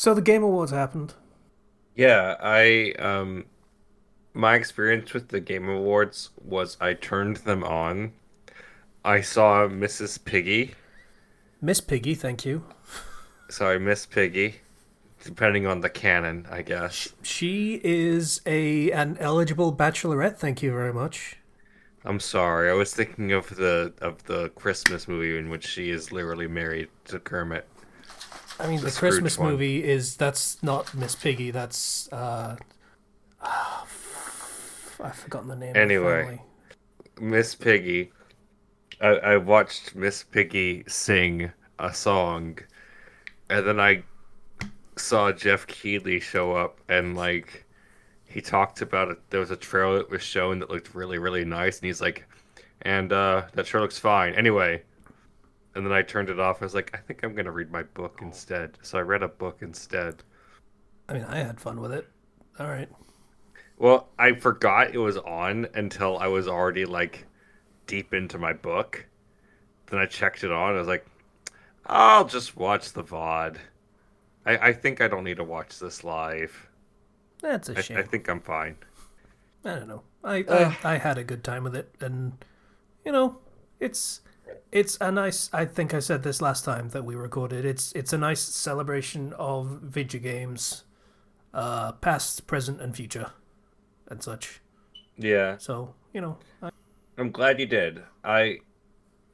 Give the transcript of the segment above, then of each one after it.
So the Game Awards happened. Yeah, my experience with the Game Awards was I turned them on. I saw Mrs. Piggy. Miss Piggy, thank you. Sorry, Miss Piggy, depending on the canon, I guess. She is an eligible bachelorette. Thank you very much. I'm sorry. I was thinking of the Christmas movie in which she is literally married to Kermit, I mean, the the Scrooge Christmas one. movie is that's not Miss Piggy. That's I've forgotten the name of the Anyway, family. Miss Piggy. I watched Miss Piggy sing a song, and then I saw Jeff Keighley show up and he talked about it. There was a trailer that was shown that looked really, really nice, and he's like, and that sure looks fine. Anyway, and then I turned it off. I was like, I think I'm gonna read my book instead. So I read a book instead. I mean, I had fun with it. All right. Well, I forgot it was on until I was already deep into my book. Then I checked it on. I was like, I'll just watch the VOD. I think I don't need to watch this live. That's a I shame. think I'm fine. I don't know. I, Ugh. I I had a good time with it, and you know, it's it's a nice. I think I said this last time that we recorded. It's a nice celebration of video games, past, present, and future, and such. Yeah, So I'm glad you did.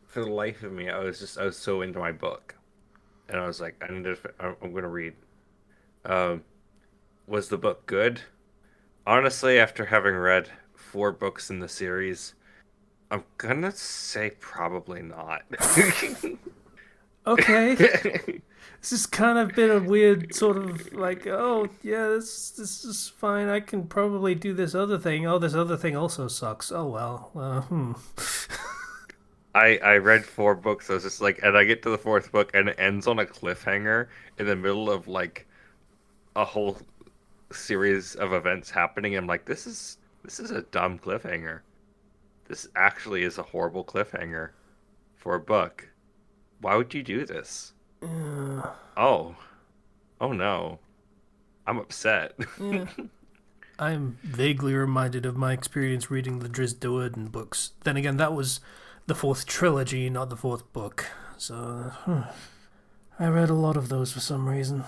For the life of me, I was so into my book, and I was like, I'm gonna read. Um, was the book good? Honestly, after having read four books in the series, I'm gonna say probably not. okay. This has kind of been a weird sort of like, oh yeah, this is fine. I can probably do this other thing. Oh, this other thing also sucks. Oh well. I read four books. I was just like, and I get to the fourth book, and it ends on a cliffhanger in the middle of a whole series of events happening. I'm like, this is a dumb cliffhanger. This actually is a horrible cliffhanger for a book. Why would you do this? Yeah. Oh, oh no, I'm upset. Yeah. I'm vaguely reminded of my experience reading the Driz Do'Urden books. Then again, that was the fourth trilogy, not the fourth book. So I read a lot of those for some reason.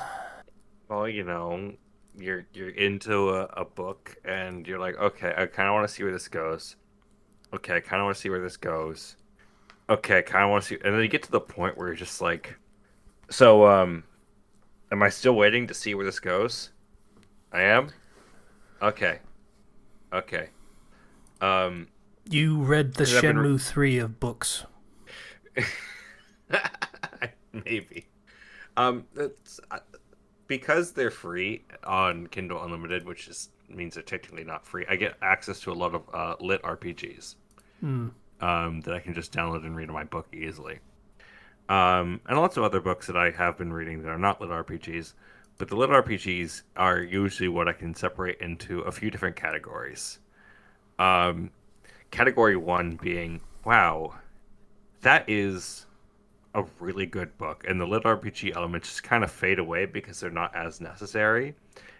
Well, you're into a book, and you're like, okay, I kind of want to see where this goes. Okay, I kind of want to see where this goes. Okay, I kind of want to see, and then you get to the point where you're just like, so, am I still waiting to see where this goes? I am. Okay, okay. Um, You read the because I've been Shenmue 3 of books. maybe. It's because they're free on Kindle Unlimited, which is means they're technically not free. I get access to a lot of lit RPGs Hmm. that I can just download and read in my book easily. And lots of other books that I have been reading that are not lit RPGs. But the lit RPGs are usually what I can separate into a few different categories. Um, Category one being, wow, that is a really good book, and the lit RPG elements just kind of fade away because they're not as necessary.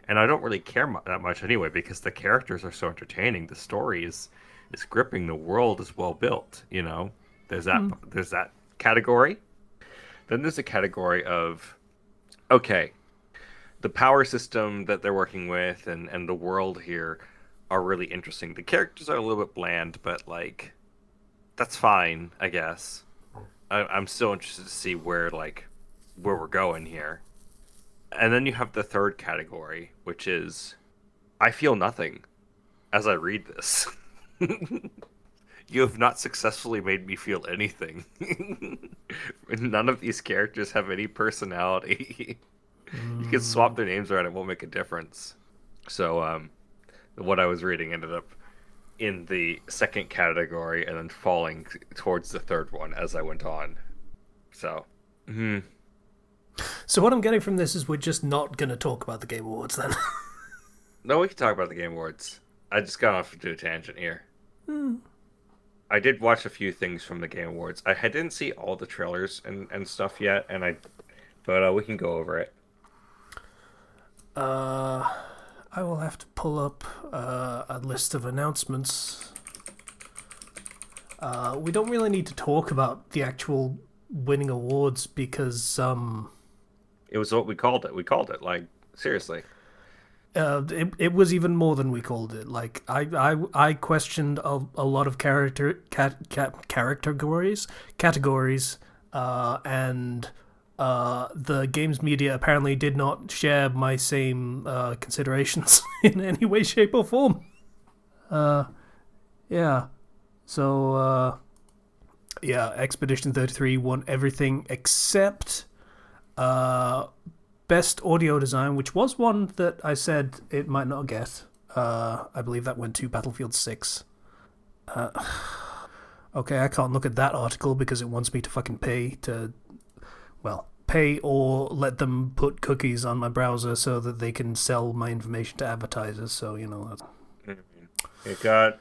And I don't really care that much anyway because the characters are so entertaining. The story is gripping. The world is well built. Hmm. There's that category. Then there's a category of okay, the power system that they're working with and the world here are really interesting. The characters are a little bit bland, but that's fine, I guess. I'm still interested to see where we're going here. And then you have the third category, which is I feel nothing as I read this. You have not successfully made me feel anything. None of these characters have any personality. You can swap Mm. their names around, it won't make a difference. So, what I was reading ended up in the second category and then falling towards the third one as I went on. So, hmm. So what I'm getting from this is we're just not going to talk about the Game Awards then. No, we can talk about the Game Awards. I just got off to a tangent here. I did watch a few things from the Game Awards. Didn't see all the trailers and stuff yet, but we can go over it. I will have to pull up a list of announcements. We don't really need to talk about the actual winning awards because It was what we called it. We called it, like, seriously. it was even more than we called it. Like I questioned a lot of categories, and the games media apparently did not share my same considerations in any way, shape, or form. Yeah. So yeah, Expedition 33 won everything except uh, best audio design, which was one that I said it might not get. I believe that went to Battlefield 6. Okay, I can't look at that article because it wants me to fucking pay or let them put cookies on my browser so that they can sell my information to advertisers. So, that's... It got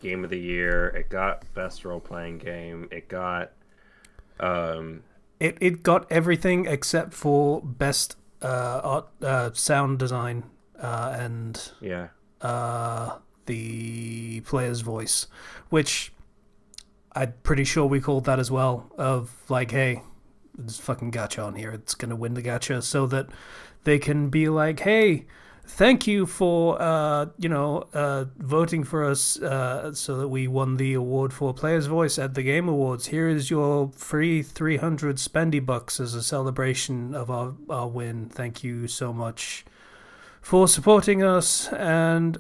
Game of the Year. It got Best Role Playing Game. It got It got everything except for best art, sound design, and yeah. the player's voice, which I'm pretty sure we called that as well. Of like, hey, there's fucking gacha on here. It's gonna win the gacha so that they can be like, hey, thank you for voting for us so that we won the award for Player's Voice at the Game Awards. Here is your free 300 spendy bucks as a celebration of our win. Thank you so much for supporting us, and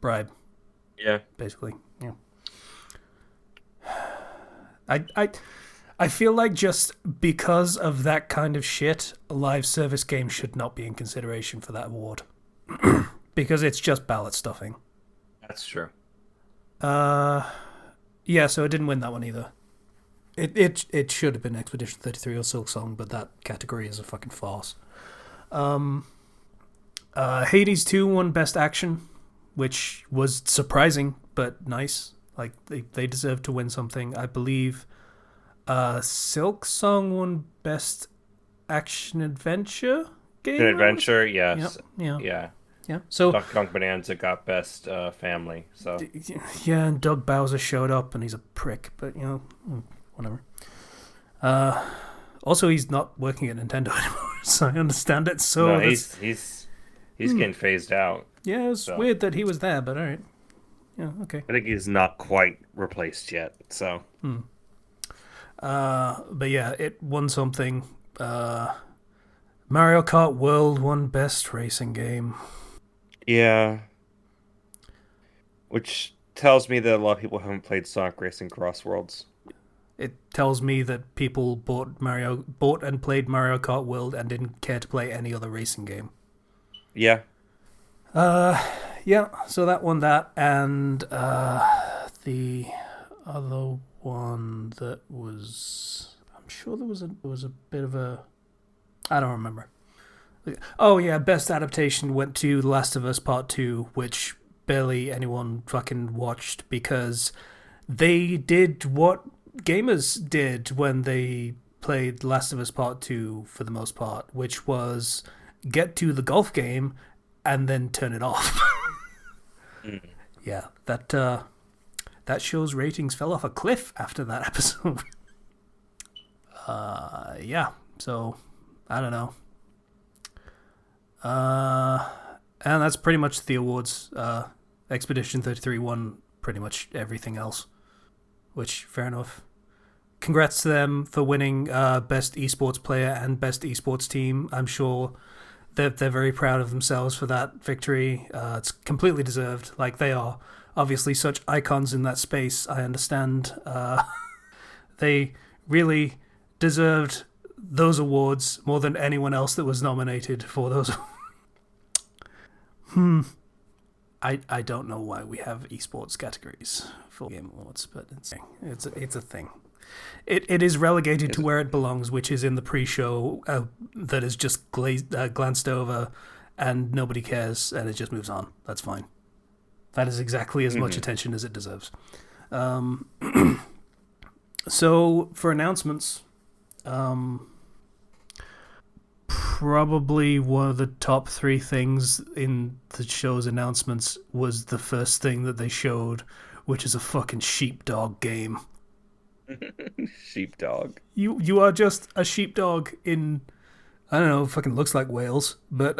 bribe, Yeah. basically. Yeah. I feel like just because of that kind of shit, a live service game should not be in consideration for that award. Because it's just ballot stuffing. That's true. Yeah, so it didn't win that one either. It should have been Expedition 33 or Silksong, but that category is a fucking farce. Hades 2 won Best Action, which was surprising, but nice. Like, they deserve to win something. I believe Silksong won Best Action Adventure game? An adventure, yes. Yep. Yeah. Yeah. So Donkey Kong Bonanza got Best Family, so... Yeah, and Doug Bowser showed up, and he's a prick, but, whatever. Also, he's not working at Nintendo anymore, so I understand it. So no, he's getting phased out. Yeah, it's weird that he was there, but alright. Yeah, okay. I think he's not quite replaced yet, so... But yeah, it won something. Mario Kart World won Best Racing Game. Yeah. Which tells me that a lot of people haven't played Sonic Racing Cross Worlds. It tells me that people bought and played Mario Kart World and didn't care to play any other racing game. Yeah. Yeah, so that won that, and the other one that was... I'm sure there was a bit of a... I don't remember. Oh yeah, Best Adaptation went to The Last of Us Part 2, which barely anyone fucking watched because they did what gamers did when they played The Last of Us Part 2 for the most part, which was get to the golf game and then turn it off. Yeah, that show's ratings fell off a cliff after that episode. Yeah, so I don't know. And that's pretty much the awards. Expedition 33 won pretty much everything else, which, fair enough. Congrats to them for winning Best Esports Player and Best Esports Team. I'm sure they're very proud of themselves for that victory. It's completely deserved. Like, they are obviously such icons in that space. I understand. They really deserved those awards more than anyone else that was nominated for those. I don't know why we have esports categories for game awards, but it's a thing. It is relegated to where it belongs, which is in the pre-show that is just glanced over and nobody cares and it just moves on. That's fine. That is exactly as much attention as it deserves. So for announcements, probably one of the top three things in the show's announcements was the first thing that they showed, which is a fucking sheepdog game. Sheepdog. You are just a sheepdog in, I don't know, fucking looks like Wales, but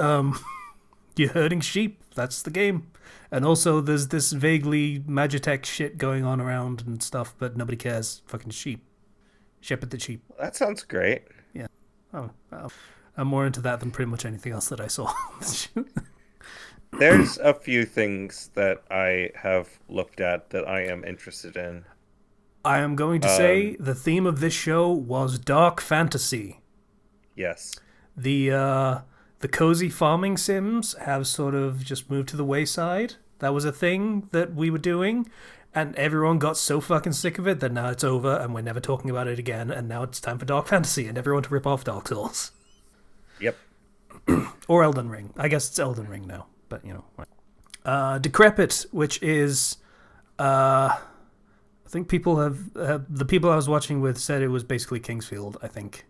you're herding sheep. That's the game. And also, there's this vaguely Magitech shit going on around and stuff, but nobody cares. Fucking sheep. Shepherd the sheep. That sounds great. Yeah. Oh, I'm more into that than pretty much anything else that I saw. There's a few things that I have looked at that I am interested in. I am going to say the theme of this show was dark fantasy. Yes. The cozy farming sims have sort of just moved to the wayside. That was a thing that we were doing, and everyone got so fucking sick of it that now it's over and we're never talking about it again, and now it's time for dark fantasy and everyone to rip off Dark Souls. Yep. Or Elden Ring. I guess it's Elden Ring now, but you know. Decrepit, which is... I think people have... the people I was watching with said it was basically Kingsfield, I think.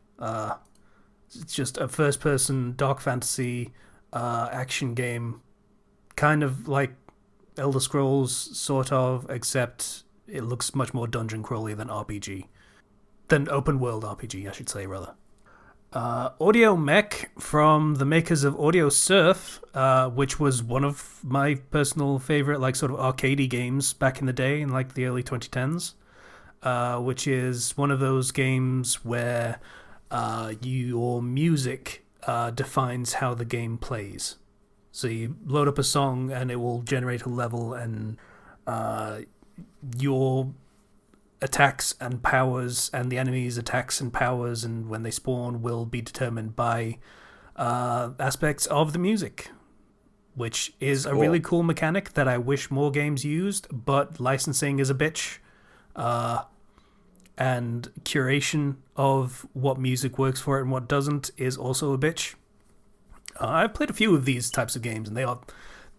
It's just a first-person dark fantasy action game, kind of like Elder Scrolls, sort of, except it looks much more dungeon crawly than RPG. Than open-world RPG, I should say, rather. Audio Mech from the makers of Audio Surf, which was one of my personal favorite, like, sort of arcadey games back in the day, in, like, the early 2010s, which is one of those games where... your music defines how the game plays. So you load up a song and it will generate a level, and your attacks and powers and the enemy's attacks and powers and when they spawn will be determined by aspects of the music, which is a really cool mechanic that I wish more games used, but licensing is a bitch. And curation of what music works for it and what doesn't is also a bitch. I've played a few of these types of games, and they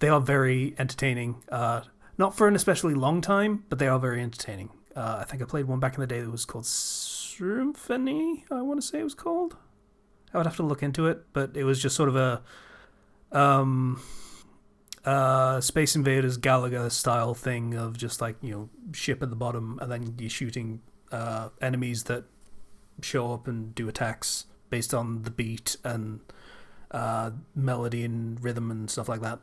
are very entertaining. Not for an especially long time, but they are very entertaining. I think I played one back in the day that was called Symphony, I want to say it was called. I would have to look into it, but it was just sort of a Space Invaders Galaga style thing of just like, you know, ship at the bottom, and then you're shooting enemies that show up and do attacks based on the beat and melody and rhythm and stuff like that.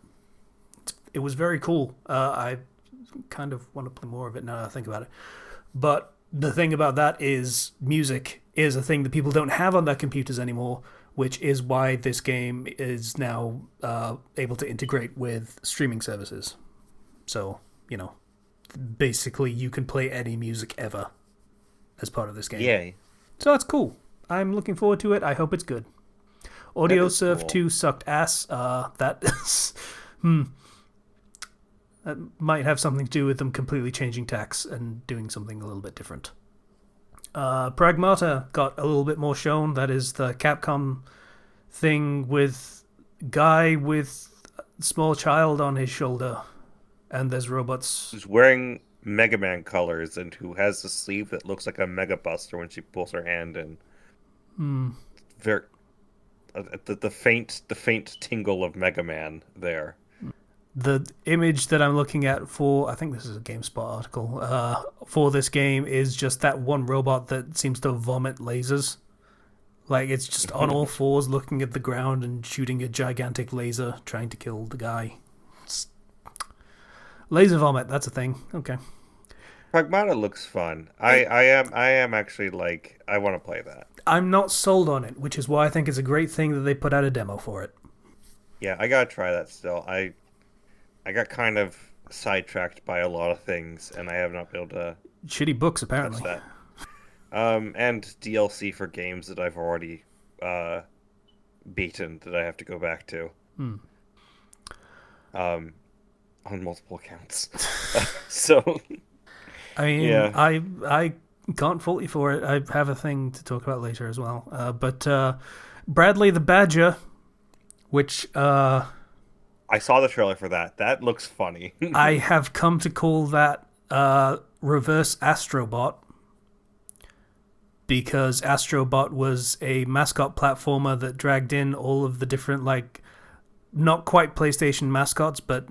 It was very cool. I kind of want to play more of it now that I think about it. But the thing about that is music is a thing that people don't have on their computers anymore, which is why this game is now able to integrate with streaming services. So, you know, basically you can play any music ever as part of this game. Yay. So that's cool. I'm looking forward to it. I hope it's good. Audio Surf cool. 2 sucked ass. That might have something to do with them completely changing tacks and doing something a little bit different. Pragmata got a little bit more shown. That is the Capcom thing with guy with small child on his shoulder, and there's robots. Who's wearing Mega Man colors and who has a sleeve that looks like a Mega Buster when she pulls her hand in. Very the faint tingle of Mega Man there. The image that I'm looking at for, I think this is a GameSpot article, for this game is just that one robot that seems to vomit lasers. Like, it's just on all fours looking at the ground and shooting a gigantic laser trying to kill the guy. Laser vomit, that's a thing. Okay. Pragmata looks fun. I am actually like, I want to play that. I'm not sold on it, which is why I think it's a great thing that they put out a demo for it. Yeah, I gotta try that still. I got kind of sidetracked by a lot of things, and I have not been able to... Shitty books, apparently. That. And DLC for games that I've already beaten that I have to go back to. On multiple accounts. So... I mean, yeah. I can't fault you for it. I have a thing to talk about later as well. But Bradley the Badger, which... I saw the trailer for that. That looks funny. I have come to call that Reverse Astrobot. because Astrobot was a mascot platformer that dragged in all of the different, like, not quite PlayStation mascots, but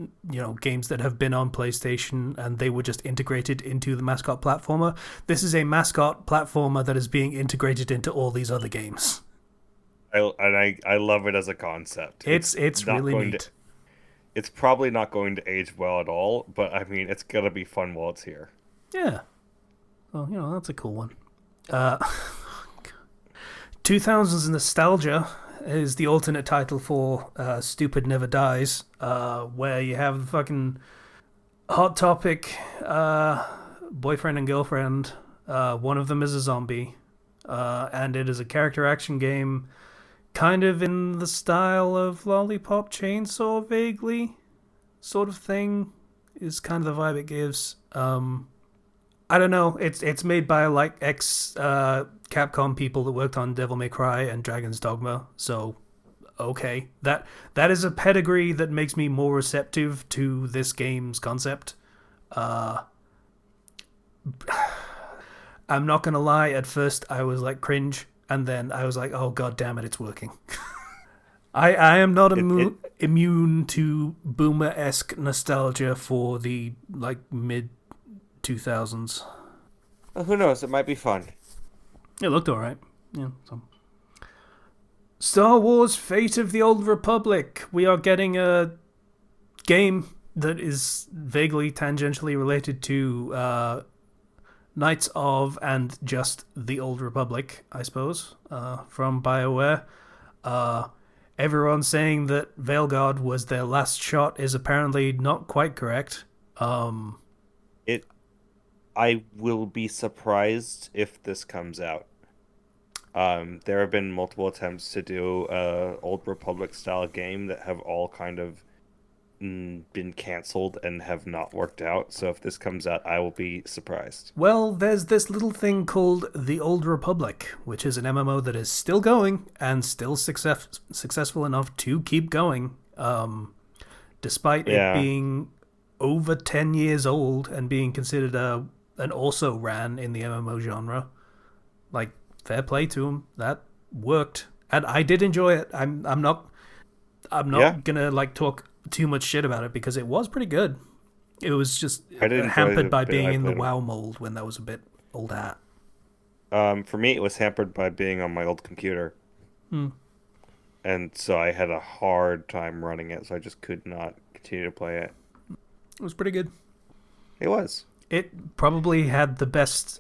games that have been on PlayStation, and they were just integrated into the mascot platformer. This is a mascot platformer that is being integrated into all these other games. I love it as a concept. It's really neat. It's probably not going to age well at all, but I mean, it's gonna be fun while it's here. Yeah. Well, that's a cool one. 2000s Nostalgia is the alternate title for Stupid Never Dies, where you have the fucking Hot Topic boyfriend and girlfriend. One of them is a zombie, and it is a character action game kind of in the style of Lollipop Chainsaw, vaguely, sort of thing, is kind of the vibe it gives. I don't know. It's made by like ex Capcom people that worked on Devil May Cry and Dragon's Dogma. So, okay, that is a pedigree that makes me more receptive to this game's concept. I'm not gonna lie. At first, I was like cringe, and then I was like, "Oh god damn it, it's working." I am not immune to boomer-esque nostalgia for the like mid 2000s. Well, who knows? It might be fun. It looked alright. Yeah. So. Star Wars Fate of the Old Republic. We are getting a game that is vaguely tangentially related to Knights of and just the Old Republic, I suppose, from BioWare. Everyone saying that Veilguard was their last shot is apparently not quite correct. I will be surprised if this comes out. There have been multiple attempts to do a Old Republic style game that have all kind of been cancelled and have not worked out. So if this comes out, I will be surprised. Well, there's this little thing called The Old Republic, which is an MMO that is still going and still successful enough to keep going, despite it being over 10 years old and being considered an also ran in the MMO genre. Like, fair play to him. That worked, and I did enjoy it. I'm not gonna like talk too much shit about it because it was pretty good. It was just hampered by being in the WoW mold when that was a bit old hat. For me, it was hampered by being on my old computer. And so I had a hard time running it, so I just could not continue to play it. It was pretty good. It was. It probably had the best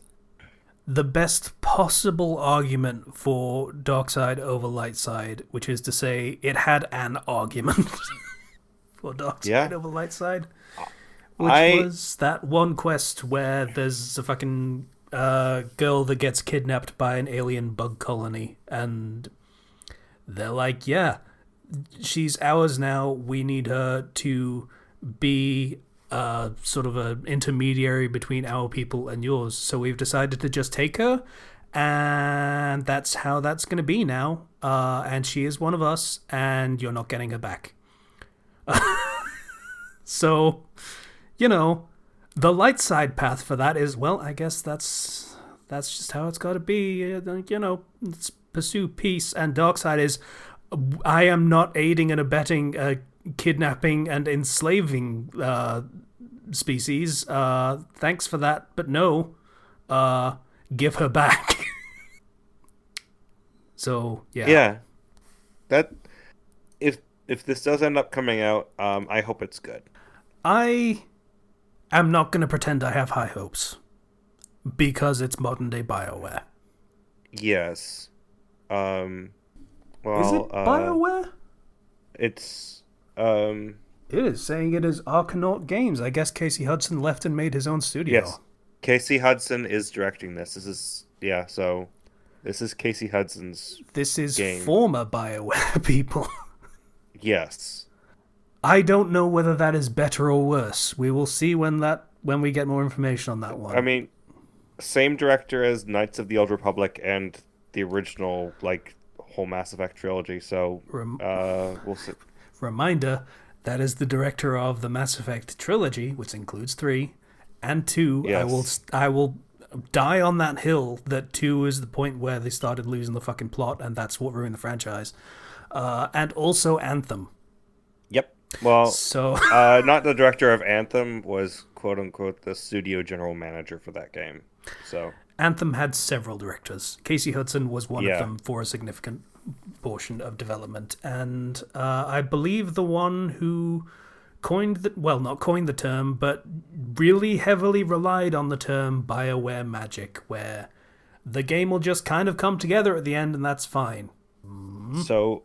possible argument for dark side over light side, which is to say it had an argument for dark side over light side, which was that one quest where there's a fucking girl that gets kidnapped by an alien bug colony, and they're like, yeah, she's ours now, we need her to be sort of an intermediary between our people and yours, so we've decided to just take her, and that's how that's going to be now, and she is one of us, and you're not getting her back. So, the light side path for that is, well, I guess that's just how it's got to be. Let's pursue peace, and dark side is, I am not aiding and abetting kidnapping and enslaving species. Thanks for that, but no. Give her back. So, yeah. Yeah. That if this does end up coming out, I hope it's good. I am not going to pretend I have high hopes because it's modern day BioWare. Yes. Well, is it BioWare? It's It is saying it is Arcanaut Games. I guess Casey Hudson left and made his own studio. Yes. Casey Hudson is directing this. So this is Casey Hudson's This is game. Former BioWare people. Yes. I don't know whether that is better or worse. We will see when we get more information on that one. I mean, same director as Knights of the Old Republic and the original whole Mass Effect trilogy. So we'll see. Reminder, that is the director of the Mass Effect trilogy, which includes 3 and 2. Yes. I will die on that hill that 2 is the point where they started losing the fucking plot, and that's what ruined the franchise. And also Anthem. Yep. Well, So not the director of Anthem was quote unquote the studio general manager for that game. So Anthem had several directors. Casey Hudson was one of yeah, them for a significant portion of development, and I believe the one who not coined the term, but really heavily relied on the term BioWare magic, where the game will just kind of come together at the end, and that's fine. so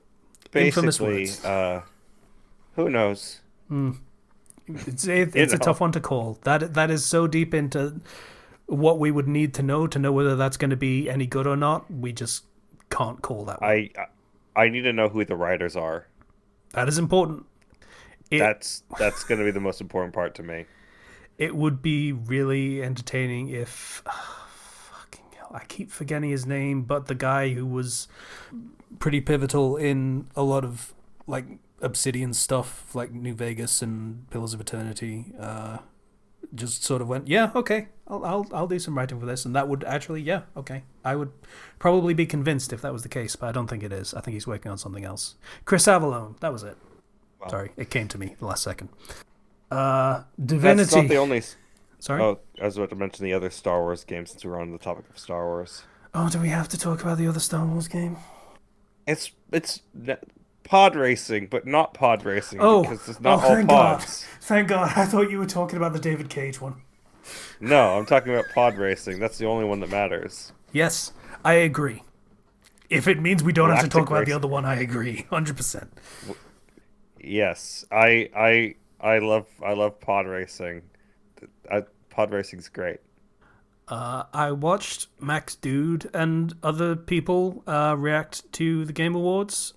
Infamous basically, words. who knows? It's a tough one to call. That is so deep into what we would need to know whether that's going to be any good or not. We just can't call that one. I need to know who the writers are. That is important. That's going to be the most important part to me. It would be really entertaining if fucking hell, I keep forgetting his name, but the guy who was pretty pivotal in a lot of like Obsidian stuff, like New Vegas and Pillars of Eternity, just sort of went, yeah, okay, I'll do some writing for this, and that would actually, yeah, okay, I would probably be convinced if that was the case, but I don't think it is. I think he's working on something else. Chris Avallone, that was it. Wow. Sorry, it came to me the last second. Divinity. That's not the only. Sorry. Oh, I was about to mention the other Star Wars game since we're on the topic of Star Wars. Oh, do we have to talk about the other Star Wars game? It's pod racing, but not pod racing because it's not all thank pods. God. Thank God. I thought you were talking about the David Cage one. No, I'm talking about pod racing. That's the only one that matters. Yes, I agree. If it means we don't have to talk about racing. the other one, I agree, 100%. Yes, I love pod racing. Pod racing's great. I watched Max Dude and other people react to the Game Awards.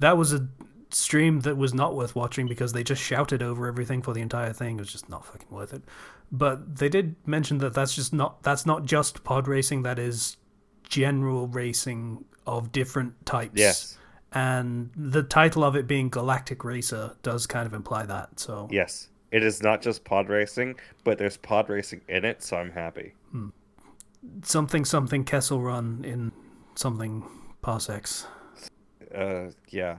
That was a stream that was not worth watching because they just shouted over everything for the entire thing. It was just not fucking worth it. But they did mention that that's not just pod racing. That is general racing of different types. Yes. And the title of it being Galactic Racer does kind of imply that. So yes, it is not just pod racing, but there's pod racing in it, so I'm happy. Something Kessel Run in something parsecs. Yeah.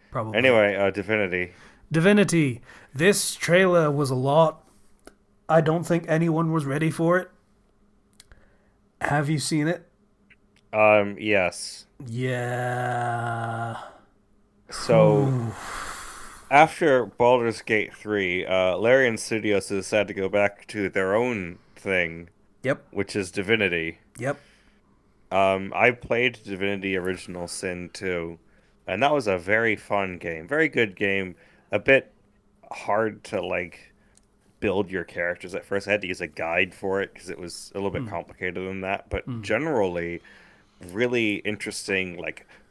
Probably. Anyway, Divinity. This trailer was a lot. I don't think anyone was ready for it. Have you seen it? Yes. Yeah. So, after Baldur's Gate 3, Larian Studios decided to go back to their own thing. Yep. Which is Divinity. Yep. I played Divinity Original Sin 2, and that was a very fun game. Very good game. A bit hard to, build your characters at first. I had to use a guide for it because it was a little bit complicated than that. But generally, really interesting,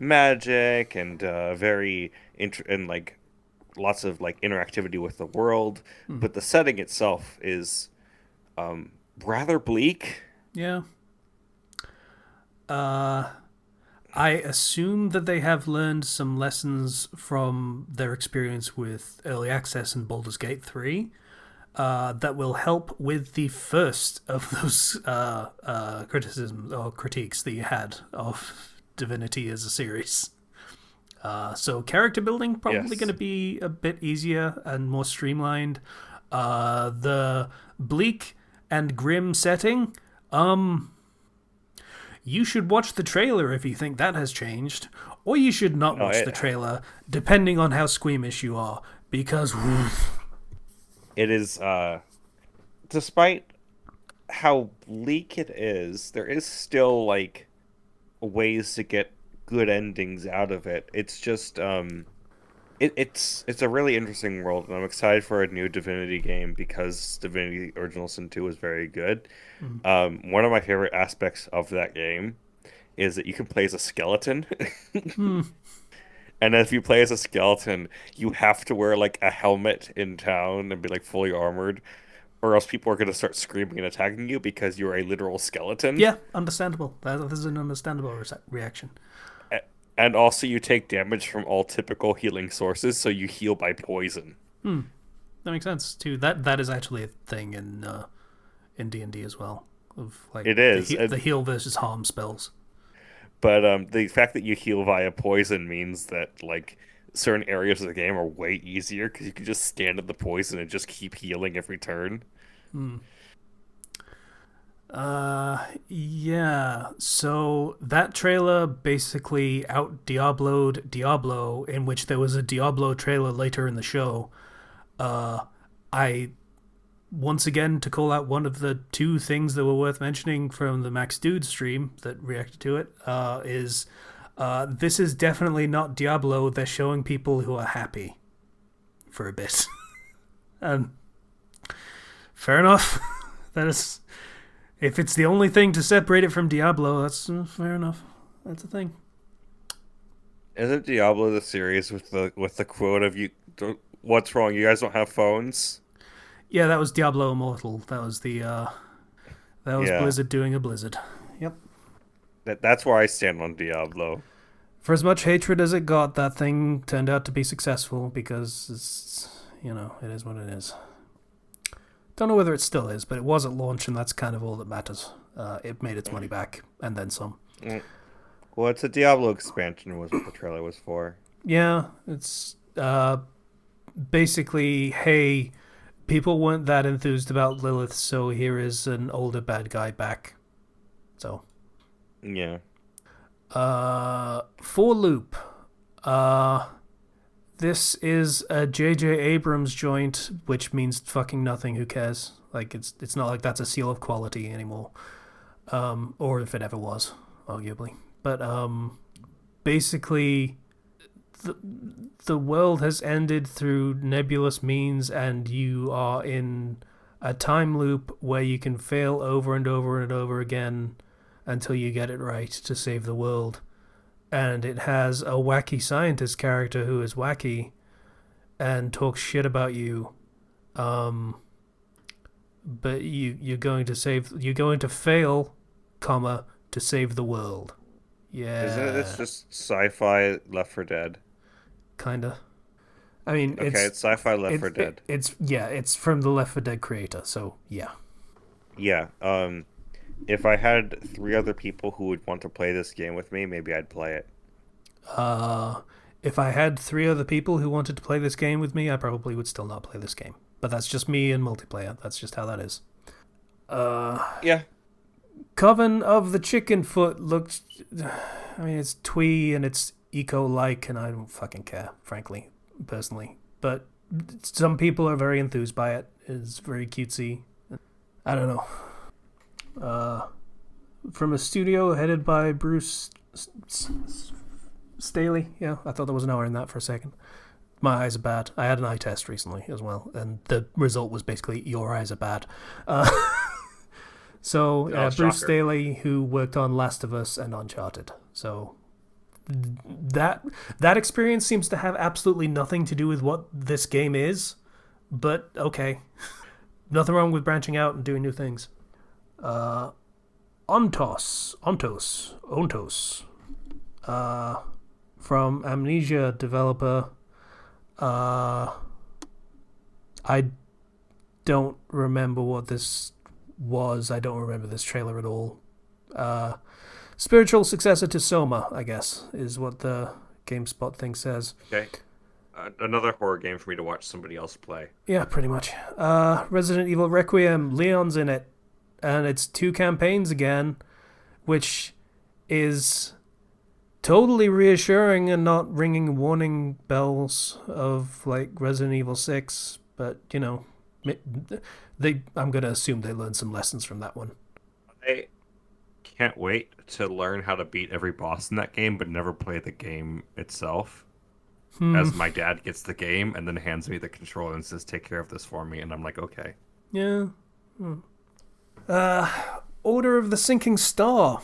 magic and lots of interactivity with the world. But the setting itself is rather bleak. Yeah. I assume that they have learned some lessons from their experience with Early Access and Baldur's Gate 3 that will help with the first of those criticisms or critiques that you had of Divinity as a series. So character building probably going to be a bit easier and more streamlined. The bleak and grim setting, you should watch the trailer if you think that has changed, or you should not watch the trailer, depending on how squeamish you are, because it is, despite how bleak it is, there is still, ways to get good endings out of it. It's just, it's a really interesting world, and I'm excited for a new Divinity game because Divinity Original Sin 2 was very good. One of my favorite aspects of that game is that you can play as a skeleton. And if you play as a skeleton, you have to wear a helmet in town and be fully armored, or else people are going to start screaming and attacking you because you're a literal skeleton. Yeah, understandable. That is an understandable reaction. And also you take damage from all typical healing sources, so you heal by poison. That makes sense too. That is actually a thing in D&D as well. of like It is. the heal versus harm spells. But the fact that you heal via poison means that like certain areas of the game are way easier because you can just stand in the poison and just keep healing every turn. Hmm. Yeah. So that trailer basically out Diablo'd Diablo, in which there was a Diablo trailer later in the show. I once again to call out one of the two things that were worth mentioning from the Max Dude stream that reacted to it is this is definitely not Diablo. They're showing people who are happy for a bit. And fair enough. That is, if it's the only thing to separate it from Diablo, that's fair enough. That's a thing. Isn't Diablo the series with the quote of you? What's wrong? You guys don't have phones? Yeah, that was Diablo Immortal. That was Yeah, Blizzard doing a Blizzard. Yep. that's where I stand on Diablo. For as much hatred as it got, that thing turned out to be successful because it is what it is. Don't know whether it still is, but it was at launch, and that's kind of all that matters. It made its money back, and then some. Well, it's a Diablo expansion was what the trailer was for. Yeah, it's basically, hey, people weren't that enthused about Lilith, so here is an older bad guy back. So. Yeah. For Loop. This is a J.J. Abrams joint, which means fucking nothing. Who cares? Like, it's not like that's a seal of quality anymore. Or if it ever was, arguably. But, basically, the world has ended through nebulous means, and you are in a time loop where you can fail over and over and over again until you get it right to save the world. And it has a wacky scientist character who is wacky and talks shit about you. But you're going to fail, comma, to save the world. Yeah. Isn't this just sci-fi Left 4 Dead? Kinda. I mean, Okay, it's sci-fi Left 4 Dead. It's from the Left 4 Dead creator, so yeah. Yeah. If I had 3 other people who would want to play this game with me, maybe I'd play it. If I had 3 other people who wanted to play this game with me, I probably would still not play this game. But that's just me and multiplayer. That's just how that is. Yeah. Coven of the Chicken Foot looked... I mean, it's twee and it's eco-like, and I don't fucking care, frankly, personally. But some people are very enthused by it. It's very cutesy. I don't know. From a studio headed by Bruce Staley. Yeah, I thought there was an R in that for a second. My eyes are bad. I had an eye test recently as well, and the result was basically your eyes are bad. Bruce Staley, who worked on Last of Us and Uncharted. So that experience seems to have absolutely nothing to do with what this game is, but okay. Nothing wrong with branching out and doing new things. Ontos, from Amnesia developer. I don't remember what this was. I don't remember this trailer at all. Spiritual successor to Soma, I guess, is what the GameSpot thing says. Okay. Another horror game for me to watch somebody else play. Yeah, pretty much. Resident Evil Requiem, Leon's in it. And it's 2 campaigns again, which is totally reassuring and not ringing warning bells of like Resident Evil 6. But, I'm going to assume they learned some lessons from that one. I can't wait to learn how to beat every boss in that game, but never play the game itself. As my dad gets the game and then hands me the controller and says, take care of this for me. And I'm like, okay. Yeah. Order of the Sinking Star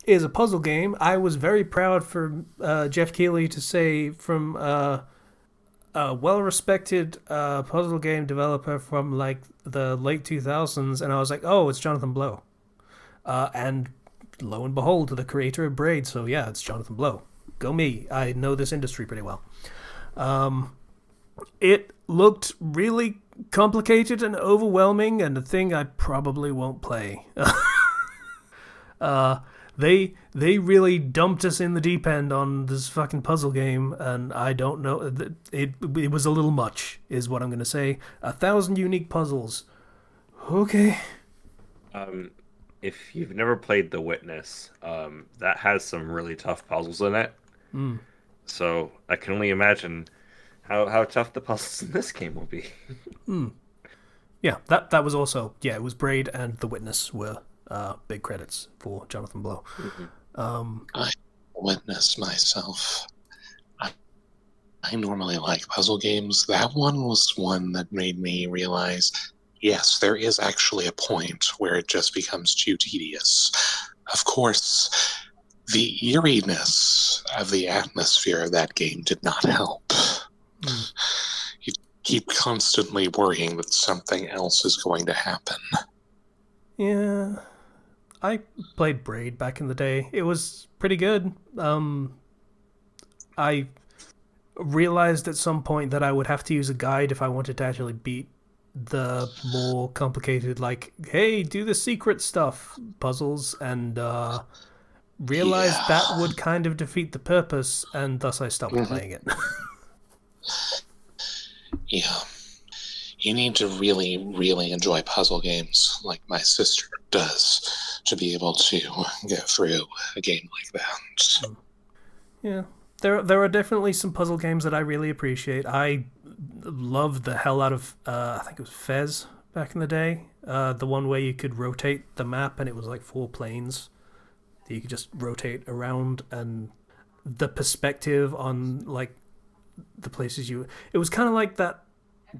is a puzzle game. I was very proud for Jeff Keighley to say from a well-respected puzzle game developer from like the late 2000s, and I was like, oh, it's Jonathan Blow. And lo and behold, the creator of Braid, so yeah, it's Jonathan Blow. Go me. I know this industry pretty well. It looked really complicated and overwhelming, and a thing I probably won't play. They really dumped us in the deep end on this fucking puzzle game, and I don't know. It was a little much, is what I'm gonna say. 1,000 unique puzzles. Okay. Um, if you've never played The Witness, that has some really tough puzzles in it. Mm. So I can only imagine how tough the puzzles in this game will be. Mm. Yeah, that was also, yeah, it was Braid and The Witness were big credits for Jonathan Blow. I witness myself. I, I normally like puzzle games. That one was one that made me realize, yes, there is actually a point where it just becomes too tedious. Of course, the eeriness of the atmosphere of that game did not help. Mm. You keep constantly worrying that something else is going to happen. Yeah, I played Braid back in the day. It was pretty good. I realized at some point that I would have to use a guide if I wanted to actually beat the more complicated, like, hey, do the secret stuff puzzles, and realized that would kind of defeat the purpose, and thus I stopped playing it. Yeah. You need to really, really enjoy puzzle games like my sister does to be able to get through a game like that. Yeah. There are definitely some puzzle games that I really appreciate. I loved the hell out of, I think it was Fez back in the day. The one where you could rotate the map and it was like 4 planes that you could just rotate around, and the perspective on like the places you... It was kind of like that...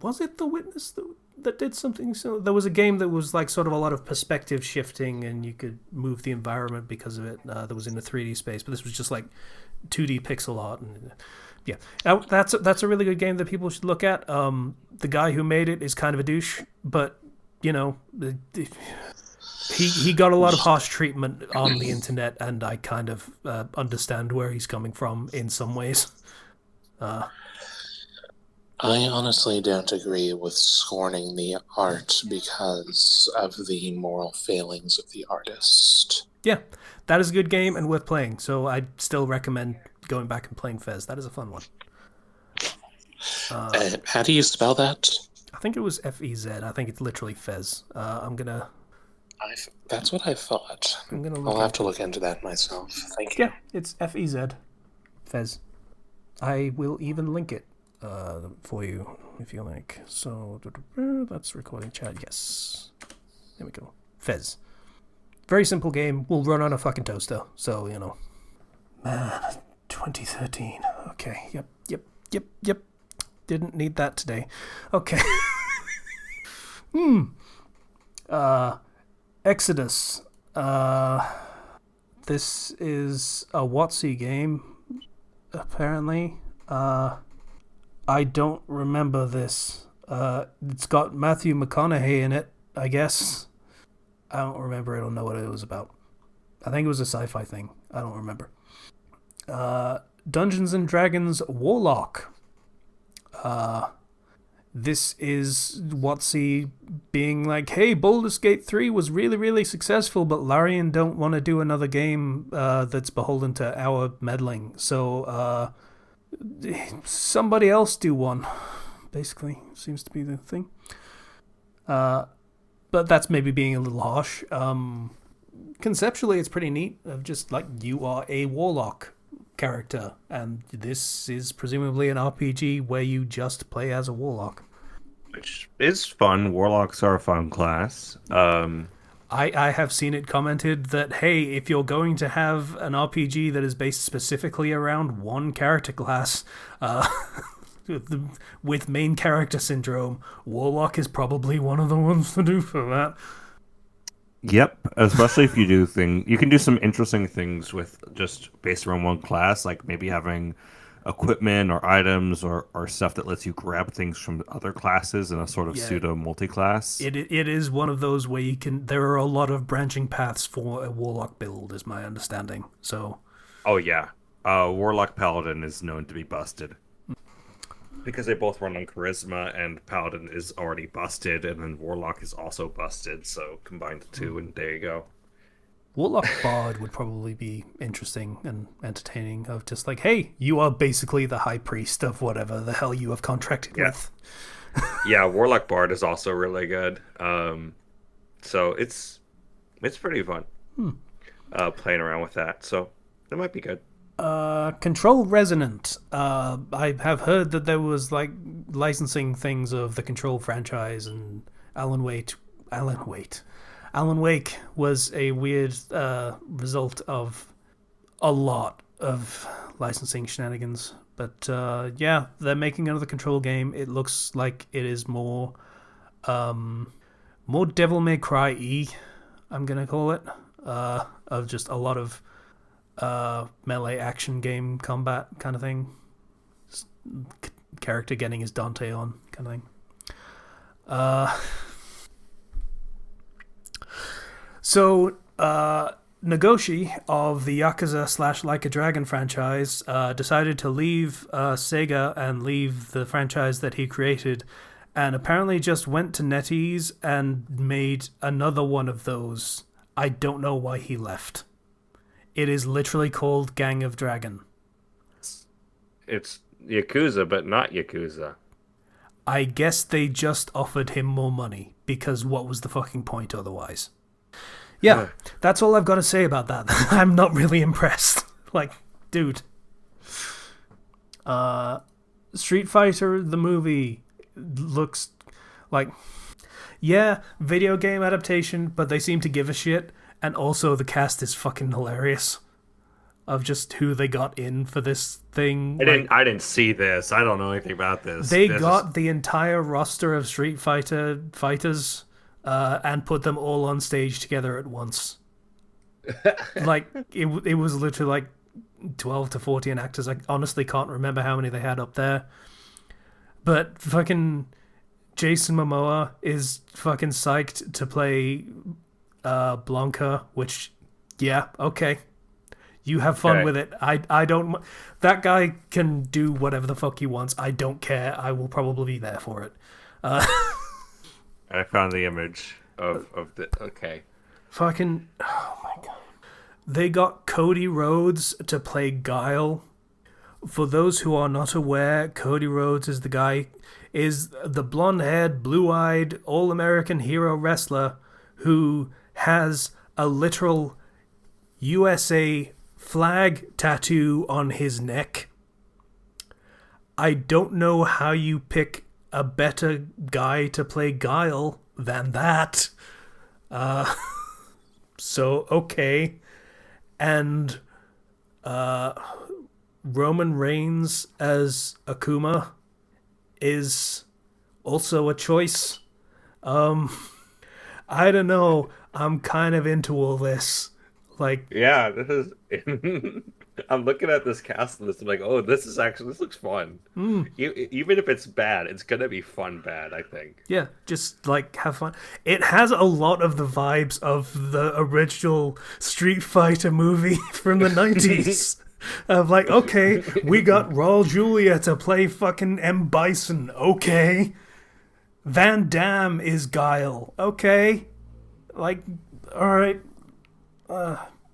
Was it The Witness that did something similar? There was a game that was like sort of a lot of perspective shifting, and you could move the environment because of it. That was in a 3D space, but this was just like 2D pixel art. And yeah, that's a really good game that people should look at. The guy who made it is kind of a douche, but you know, he got a lot of harsh treatment on the internet, and I kind of understand where he's coming from in some ways. I honestly don't agree with scorning the art because of the moral failings of the artist. Yeah, that is a good game and worth playing, so I still recommend going back and playing Fez. That is a fun one. How do you spell that? I think it was Fez. I think it's literally Fez. That's what I thought. I'll have to look into that myself. Thank you. Yeah, it's Fez. Fez. I will even link it for you if you like. So that's recording chat. Yes, there we go. Fez. Very simple game. Will run on a fucking toaster. So you know. Man, 2013. Okay. Yep. Didn't need that today. Okay. Exodus. This is a WotC game, apparently. I don't remember this. It's got Matthew McConaughey in it, I guess. I don't remember. I don't know what it was about. I think it was a sci-fi thing. I don't remember. Dungeons and Dragons Warlock. This is WotC being like, hey, Baldur's Gate 3 was really, really successful, but Larian don't want to do another game that's beholden to our meddling. So, somebody else do one, basically, seems to be the thing. But that's maybe being a little harsh. Conceptually, it's pretty neat, of just like, you are a warlock character, and this is presumably an RPG where you just play as a warlock. Which is fun. Warlocks are a fun class. I have seen it commented that, hey, if you're going to have an RPG that is based specifically around one character class, with main character syndrome, Warlock is probably one of the ones to do for that. Yep, especially if you do you can do some interesting things with just based around one class, like maybe having equipment or items or stuff that lets you grab things from other classes in a sort of pseudo multi-class. It is one of those where there are a lot of branching paths for a Warlock build, is my understanding. So, oh yeah, Warlock Paladin is known to be busted. because they both run on charisma, and Paladin is already busted, and then Warlock is also busted. So combine the two, and there you go. Warlock Bard would probably be interesting and entertaining. Of just like, hey, you are basically the high priest of whatever the hell you have contracted with. Yeah, Warlock Bard is also really good. So it's pretty fun playing around with that. So it might be good. Control Resonant. I have heard that there was like licensing things of the Control franchise, and Alan Wake was a weird result of a lot of licensing shenanigans. But yeah, they're making another Control game. It looks like it is more Devil May Cry-y, I'm gonna call it, of just a lot of melee action game combat kind of thing. Character getting his Dante on kind of thing. So Nagoshi of the Yakuza / Like a Dragon franchise decided to leave Sega and leave the franchise that he created, and apparently just went to NetEase and made another one of those. I don't know why he left. It is literally called Gang of Dragon. It's Yakuza, but not Yakuza. I guess they just offered him more money, because what was the fucking point otherwise? Yeah, that's all I've got to say about that. I'm not really impressed. Like, dude. Street Fighter, the movie, looks like... Yeah, video game adaptation, but they seem to give a shit. And also the cast is fucking hilarious. Of just who they got in for this thing. I didn't see this. I don't know anything about this. They got the entire roster of Street Fighter fighters and put them all on stage together at once. Like, it was literally like 12 to 14 actors. I honestly can't remember how many they had up there. But fucking Jason Momoa is fucking psyched to play Blanca, which, yeah, okay. You have fun with it. I don't... That guy can do whatever the fuck he wants. I don't care. I will probably be there for it. I found the image of the... Okay. Fucking... Oh my god. They got Cody Rhodes to play Guile. For those who are not aware, Cody Rhodes is the blonde-haired, blue-eyed, all-American hero wrestler who has a literal USA flag tattoo on his neck. I don't know how you pick a better guy to play Guile than that. So, okay. And Roman Reigns as Akuma is also a choice. I don't know. I'm kind of into all this. Like, yeah, this is... I'm looking at this cast list. I'm like, oh, this looks fun. Even if it's bad, it's gonna be fun bad, I think. Yeah, just like have fun. It has a lot of the vibes of the original Street Fighter movie from the 90s. Of like, okay, we got Raul Julia to play fucking M. Bison. Okay. Van Damme is Guile. Okay. Like, alright.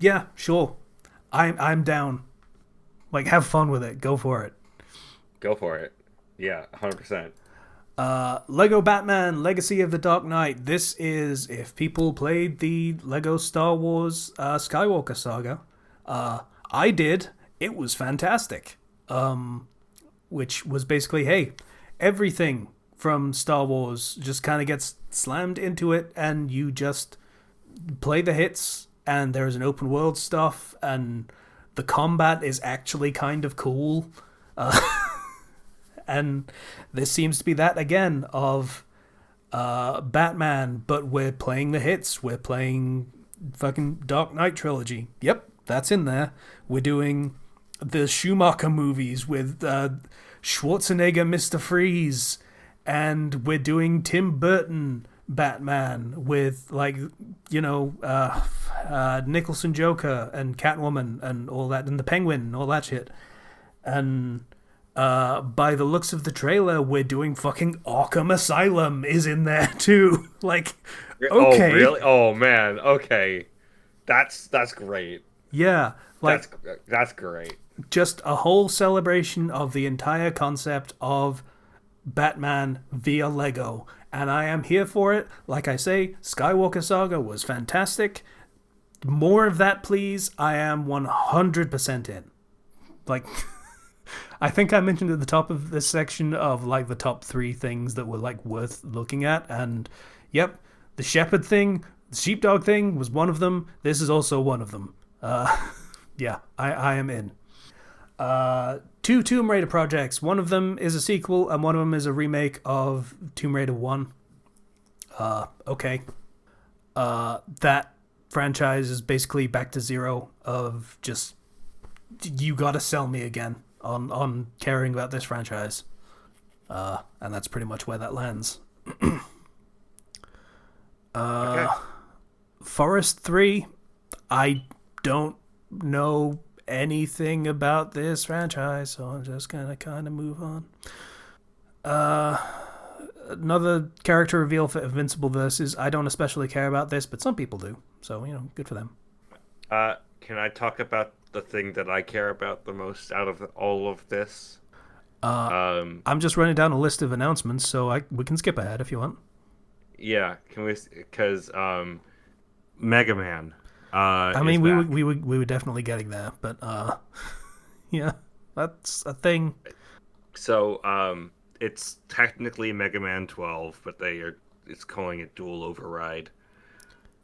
Yeah, sure. I'm down. Like, have fun with it. Go for it. Go for it. Yeah, 100%. Lego Batman Legacy of the Dark Knight. This is if people played the Lego Star Wars Skywalker saga. I did. It was fantastic. Which was basically, hey, everything from Star Wars just kind of gets slammed into it, and you just play the hits, and there's an open world stuff, and the combat is actually kind of cool. And this seems to be that again of Batman, but we're playing the hits. We're playing fucking Dark Knight trilogy. Yep, that's in there. We're doing the Schumacher movies with Schwarzenegger, Mr. Freeze, and we're doing Tim Burton Batman with, like, you know, Nicholson Joker and Catwoman and all that, and the Penguin and all that shit. And By the looks of the trailer, we're doing fucking Arkham Asylum is in there too. Like, Oh, okay, really? Oh man. Okay. That's great. yeah, like That's that's great. just a whole celebration of the entire concept of Batman via Lego, and I am here for it. Like I say, Skywalker Saga was fantastic. More of that, please. I am 100% in. Like, I think I mentioned at the top of this section of like the top 3 things that were like worth looking at, and yep, the shepherd thing, the sheepdog thing was one of them. This is also one of them. Yeah, I am in. 2 Tomb Raider projects. One of them is a sequel, and one of them is a remake of Tomb Raider 1. Okay. That franchise is basically back to zero of just, you gotta sell me again on caring about this franchise. And that's pretty much where that lands. Okay. Forest 3, I don't know anything about this franchise, so I'm just gonna kind of move on. Another character reveal for Invincible Versus. I don't especially care about this, but some people do, so good for them. Can I talk about the thing that I care about the most out of all of this? I'm just running down a list of announcements, so we can skip ahead if you want. Yeah, can we? Because Mega Man. I mean, we were definitely getting there, but yeah, that's a thing. So it's technically Mega Man 12, but it's calling it Dual Override.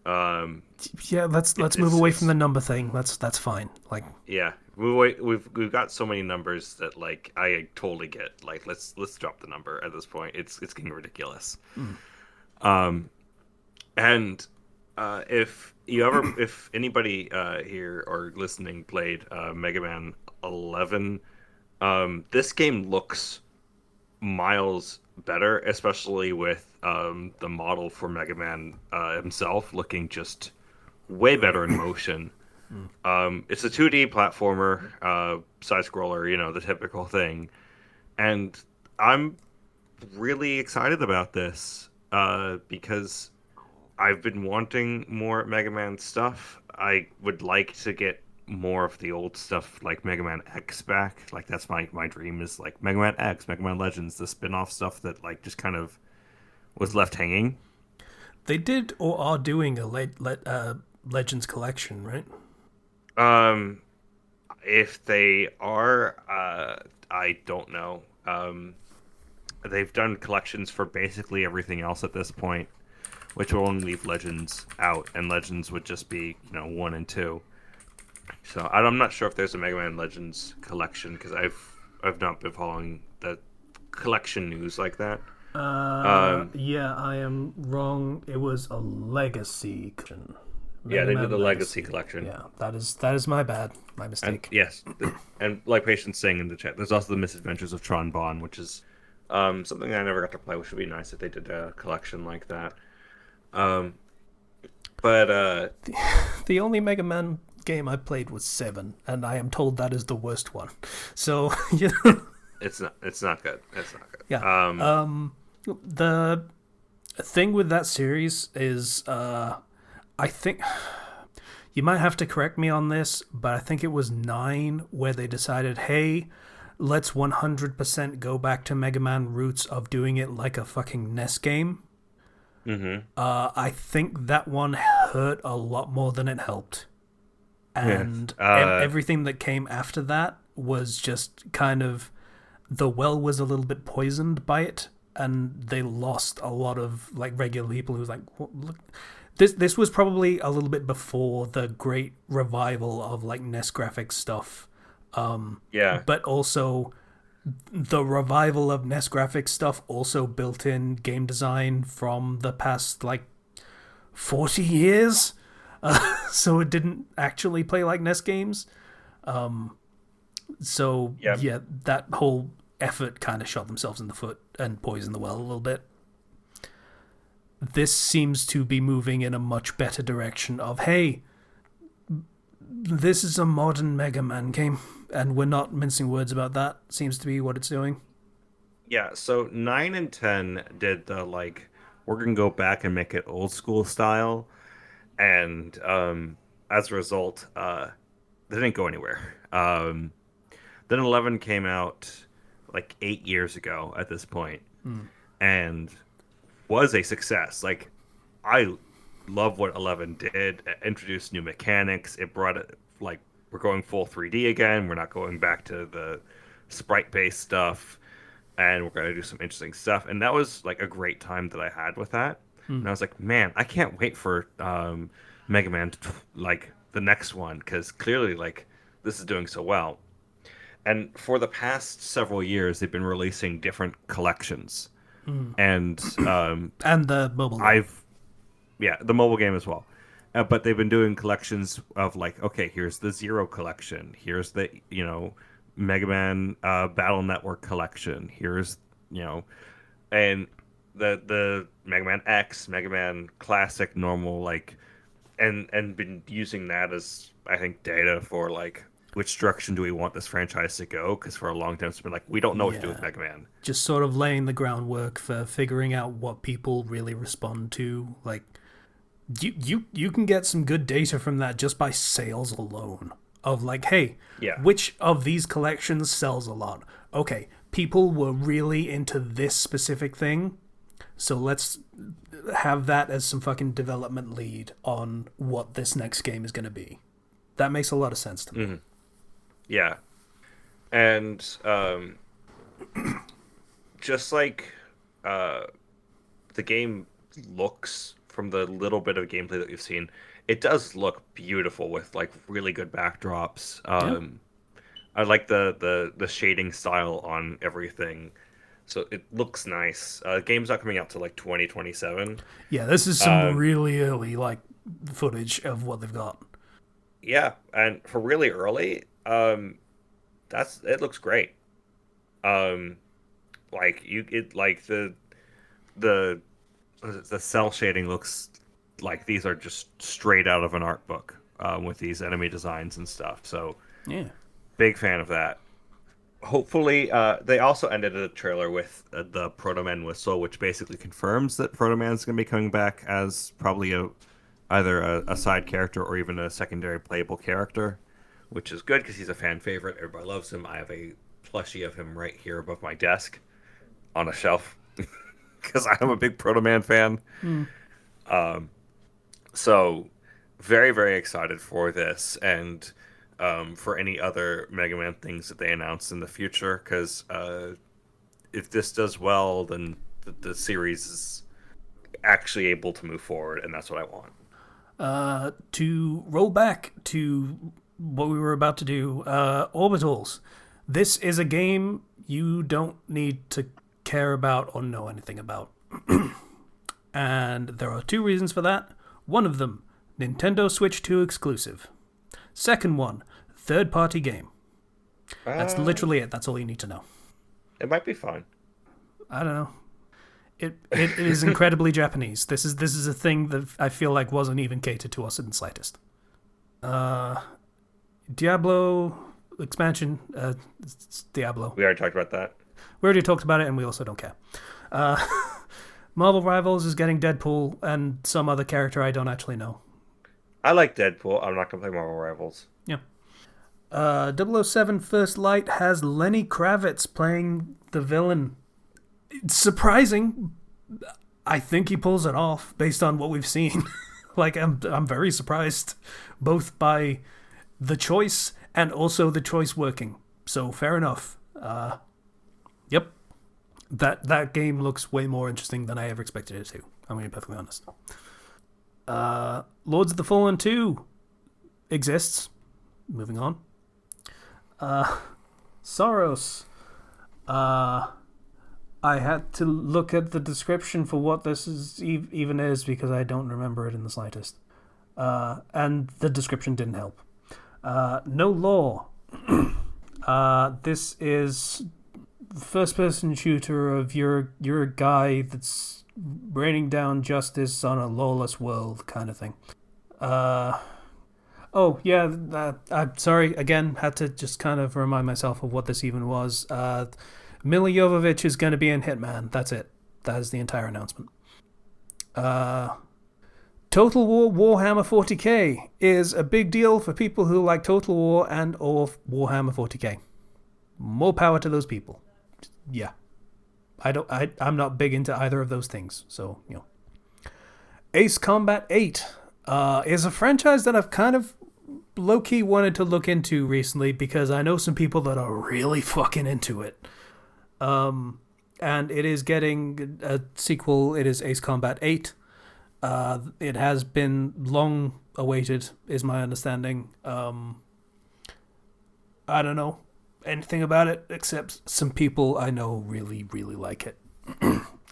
Yeah, let's move away from the number thing. That's fine. Like, yeah, we've got so many numbers that like I totally get. Like, let's drop the number at this point. It's getting ridiculous. And if anybody here or listening played Mega Man 11, this game looks miles better, especially with the model for Mega Man himself looking just way better in motion. It's a 2D platformer, side scroller, the typical thing, and I'm really excited about this because I've been wanting more Mega Man stuff. I would like to get more of the old stuff like Mega Man X back. Like, that's my dream, is like Mega Man X, Mega Man Legends, the spin-off stuff that like just kind of was left hanging. they did or are doing a Legends collection, right? If they are, I don't know. They've done collections for basically everything else at this point, which will only leave Legends out, and Legends would just be 1 and 2. So I'm not sure if there's a Mega Man Legends collection, because I've not been following the collection news like that. Yeah, I am wrong. It was a Legacy collection. Yeah, they did the Legacy collection. Yeah, that is my bad, my mistake. And, yes, and like Patience saying in the chat, there's also the Misadventures of Tron Bonne, which is something I never got to play, which would be nice if they did a collection like that. But the only Mega Man game I played was 7, and I am told that is the worst one. So it's not good. It's not good. Yeah. The thing with that series is, I think you might have to correct me on this, but I think it was 9 where they decided, hey, let's 100% go back to Mega Man roots of doing it like a fucking NES game. Mm-hmm. I think that one hurt a lot more than it helped. And everything that came after that was just kind of, the well was a little bit poisoned by it, and they lost a lot of like regular people who was like, look, this was probably a little bit before the great revival of like NES graphics stuff. Yeah. But also the revival of NES graphics stuff also built in game design from the past like 40 years. So it didn't actually play like NES games. So yeah, that whole effort kind of shot themselves in the foot and poisoned the well a little bit. This seems to be moving in a much better direction of, hey, this is a modern Mega Man game, and we're not mincing words about that. Seems to be what it's doing. Yeah, so 9 and 10 did the like we're gonna go back and make it old school style, and as a result, they didn't go anywhere. Then 11 came out like 8 years ago at this point, and was a success. Like I love what 11 did. It introduced new mechanics. It brought it like we're going full 3D again. We're not going back to the sprite based stuff, and we're gonna do some interesting stuff. And that was like a great time that I had with that. And I was like, man, I can't wait for Mega Man, like the next one, because clearly like this is doing so well. And for the past several years, they've been releasing different collections, and And the mobile game. I've yeah, the mobile game as well. But they've been doing collections of like, okay, here's the Zero collection, here's the Mega Man Battle Network collection, here's and the Mega Man X, Mega Man Classic, normal, like, and been using that as I think data for like which direction do we want this franchise to go? Because for a long time it's been like we don't know what to do with Mega Man. Just sort of laying the groundwork for figuring out what people really respond to. Like, you can get some good data from that just by sales alone. Of like, hey, Yeah. which of these collections sells a lot? Okay, people were really into this specific thing, so let's have that as some fucking development lead on what this next game is going to be. That makes a lot of sense to me. Yeah, and just like the game looks from the little bit of gameplay that we've seen, it does look beautiful with like really good backdrops. I like the shading style on everything, so it looks nice. Game's not coming out till like 2027. Yeah, this is some really early like footage of what they've got. Yeah, and for really early, it looks great. Like the the cell shading looks like these are just straight out of an art book with these enemy designs and stuff. So Yeah. big fan of that. Hopefully, they also ended the trailer with the Proto Man whistle, which basically confirms that Proto Man's going to be coming back as probably either a side character or even a secondary playable character, which is good because he's a fan favorite. Everybody loves him. I have a plushie of him right here above my desk on a shelf because I'm a big Proto Man fan. So very, very excited for this and for any other Mega Man things that they announce in the future, because if this does well, then the series is actually able to move forward, and that's what I want. To roll back to what we were about to do, Orbitals. This is a game you don't need to care about or know anything about. And there are two reasons for that. One of them, Nintendo Switch 2 exclusive. Second one, third-party game. That's literally it. That's all you need to know. It might be fun. I don't know. It is incredibly Japanese. This is a thing that I feel like wasn't even catered to us in the slightest. Diablo expansion. It's Diablo. We already talked about that. We already talked about it, and we also don't care. Marvel Rivals is getting Deadpool and some other character I don't actually know. I like Deadpool. I'm not gonna play Marvel Rivals. Yeah. 007 First Light has Lenny Kravitz playing the villain. It's surprising. I think he pulls it off based on what we've seen. Like, I'm very surprised, both by the choice and also the choice working. So fair enough. Yep. That game looks way more interesting than I ever expected it to. I'm going to be perfectly honest. Lords of the Fallen 2 exists. Moving on. Soros. I had to look at the description for what this is even is because I don't remember it in the slightest. And the description didn't help. No law. This is first-person shooter of you're a guy that's raining down justice on a lawless world kind of thing. Oh, yeah, I'm sorry. Again, had to just kind of remind myself of what this even was. Mila Jovovich is going to be in Hitman. That's it. That is the entire announcement. Uh, Total War Warhammer 40k is a big deal for people who like Total War and or Warhammer 40k. More power to those people. Yeah. I'm not big into either of those things, so, you know. Ace Combat 8 is a franchise that I've kind of low-key wanted to look into recently because I know some people that are really fucking into it. And it is getting a sequel. It is Ace Combat 8. It has been long awaited, is my understanding. I don't know anything about it except some people I know really, really like it.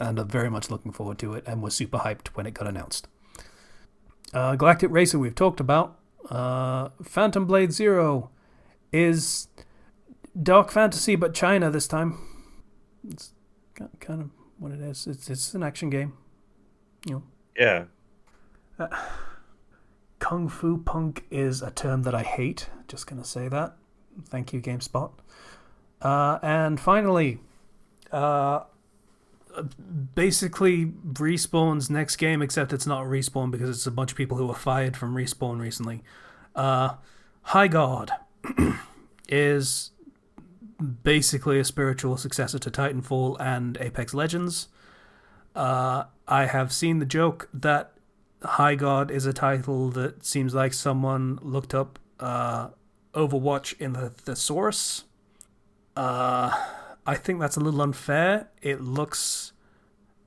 And I'm very much looking forward to it and was super hyped when it got announced. Galactic Racer we've talked about. Phantom Blade Zero is dark fantasy but China this time. It's kind of what it is. It's an action game. You know. Yeah. Kung Fu Punk is a term that I hate. Just gonna say that. Thank you, GameSpot. And finally, basically Respawn's next game, except it's not Respawn because it's a bunch of people who were fired from Respawn recently. High God is basically a spiritual successor to Titanfall and Apex Legends. I have seen the joke that High God is a title that seems like someone looked up Overwatch in the thesaurus. I think that's a little unfair. It looks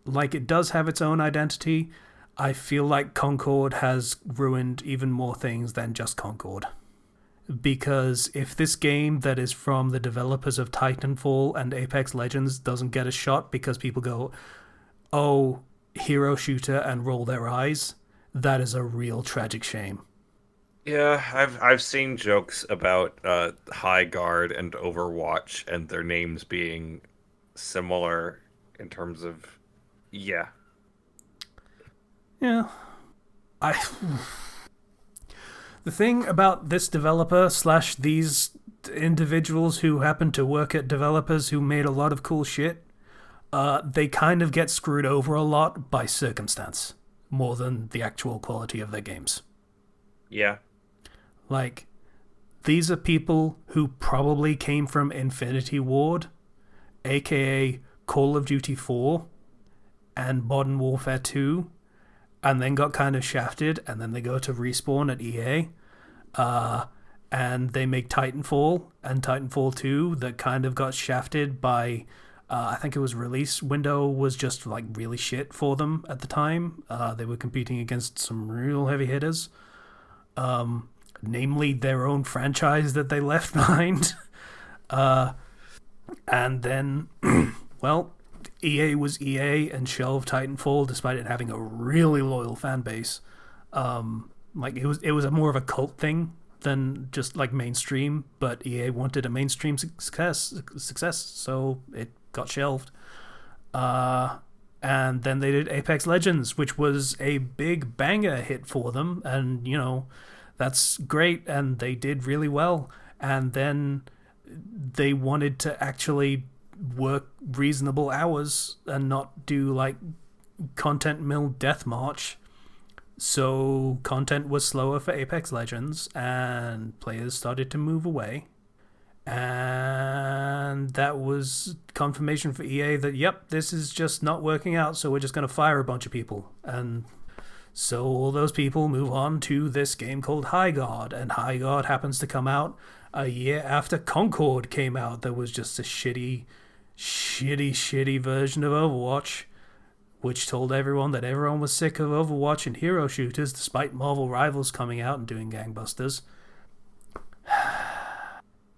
like it does have its own identity. I feel like Concord has ruined even more things than just Concord. Because if this game that is from the developers of Titanfall and Apex Legends doesn't get a shot because people go, oh, hero shooter, and roll their eyes, that is a real tragic shame. Yeah, I've seen jokes about High Guard and Overwatch and their names being similar in terms of yeah. Yeah. The thing about this developer / these individuals who happen to work at developers who made a lot of cool shit, they kind of get screwed over a lot by circumstance more than the actual quality of their games. Yeah. Like, these are people who probably came from Infinity Ward, aka Call of Duty 4 and Modern Warfare 2, and then got kind of shafted, and then they go to Respawn at EA, and they make Titanfall and Titanfall 2 that kind of got shafted by, I think it was release window was just like really shit for them at the time. They were competing against some real heavy hitters, namely their own franchise that they left behind. And then, well, EA was EA and shelved Titanfall despite it having a really loyal fan base. Like it was a more of a cult thing than just like mainstream, but EA wanted a mainstream success, so it got shelved. And then they did Apex Legends, which was a big banger hit for them, and you know, that's great, and they did really well. And then they wanted to actually work reasonable hours and not do like content mill deathmarch. So content was slower for Apex Legends and players started to move away. And that was confirmation for EA that, yep, this is just not working out, so we're just going to fire a bunch of people. And so all those people move on to this game called High God, and High God happens to come out a year after Concord came out. That was just a shitty version of Overwatch, which told everyone that everyone was sick of Overwatch and hero shooters despite Marvel Rivals coming out and doing gangbusters.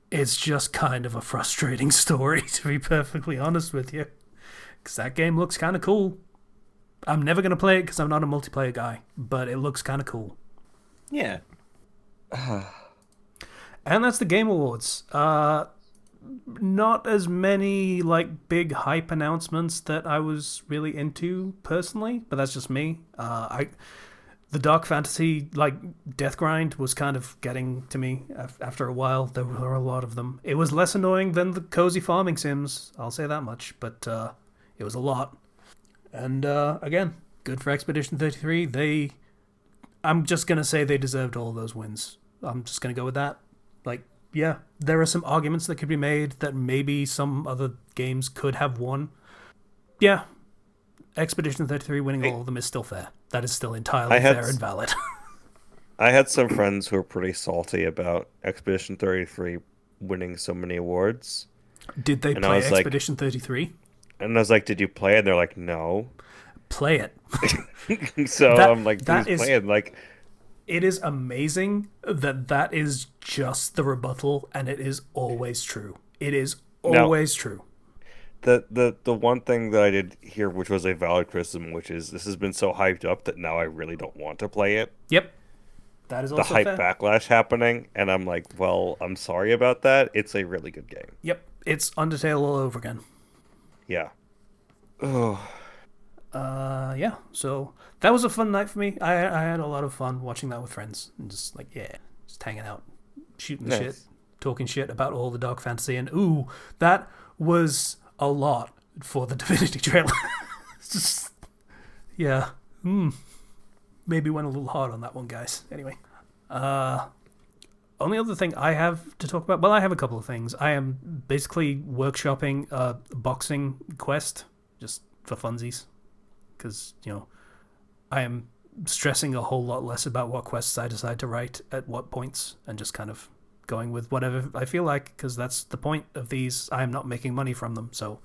It's just kind of a frustrating story, to be perfectly honest with you, because that game looks kind of cool. I'm never going to play it because I'm not a multiplayer guy, but it looks kind of cool. Yeah. And that's the Game Awards. Not as many like big hype announcements that I was really into personally, but that's just me. the dark fantasy, like, death grind was kind of getting to me after a while. There were a lot of them. It was less annoying than the cozy farming sims, I'll say that much, but it was a lot. And again, good for Expedition 33. I'm just going to say they deserved all those wins. I'm just going to go with that. Like, yeah, there are some arguments that could be made that maybe some other games could have won. Yeah, Expedition 33 winning all of them is still fair. That is still entirely fair and valid. I had some friends who were pretty salty about Expedition 33 winning so many awards. Did they play Expedition 33? And I was like, did you play it? And they're like, no. Play it. So I'm like, who's playing? Like, it is amazing that is just the rebuttal, and it is always true. It is always true. The one thing that I did hear, which was a valid criticism, which is this has been so hyped up that now I really don't want to play it. Yep. That is also the hype backlash happening, and I'm like, well, I'm sorry about that. It's a really good game. Yep. It's Undertale all over again. Yeah. Oh. Yeah. So that was a fun night for me. I had a lot of fun watching that with friends and just just hanging out, shooting the shit, talking shit about all the dark fantasy, and that was a lot for the Divinity trailer. Just, yeah. Maybe went a little hard on that one, guys. Anyway. Only other thing I have to talk about, well, I have a couple of things. I am basically workshopping a boxing quest, just for funsies. Because, I am stressing a whole lot less about what quests I decide to write at what points, and just kind of going with whatever I feel like, because that's the point of these. I am not making money from them, so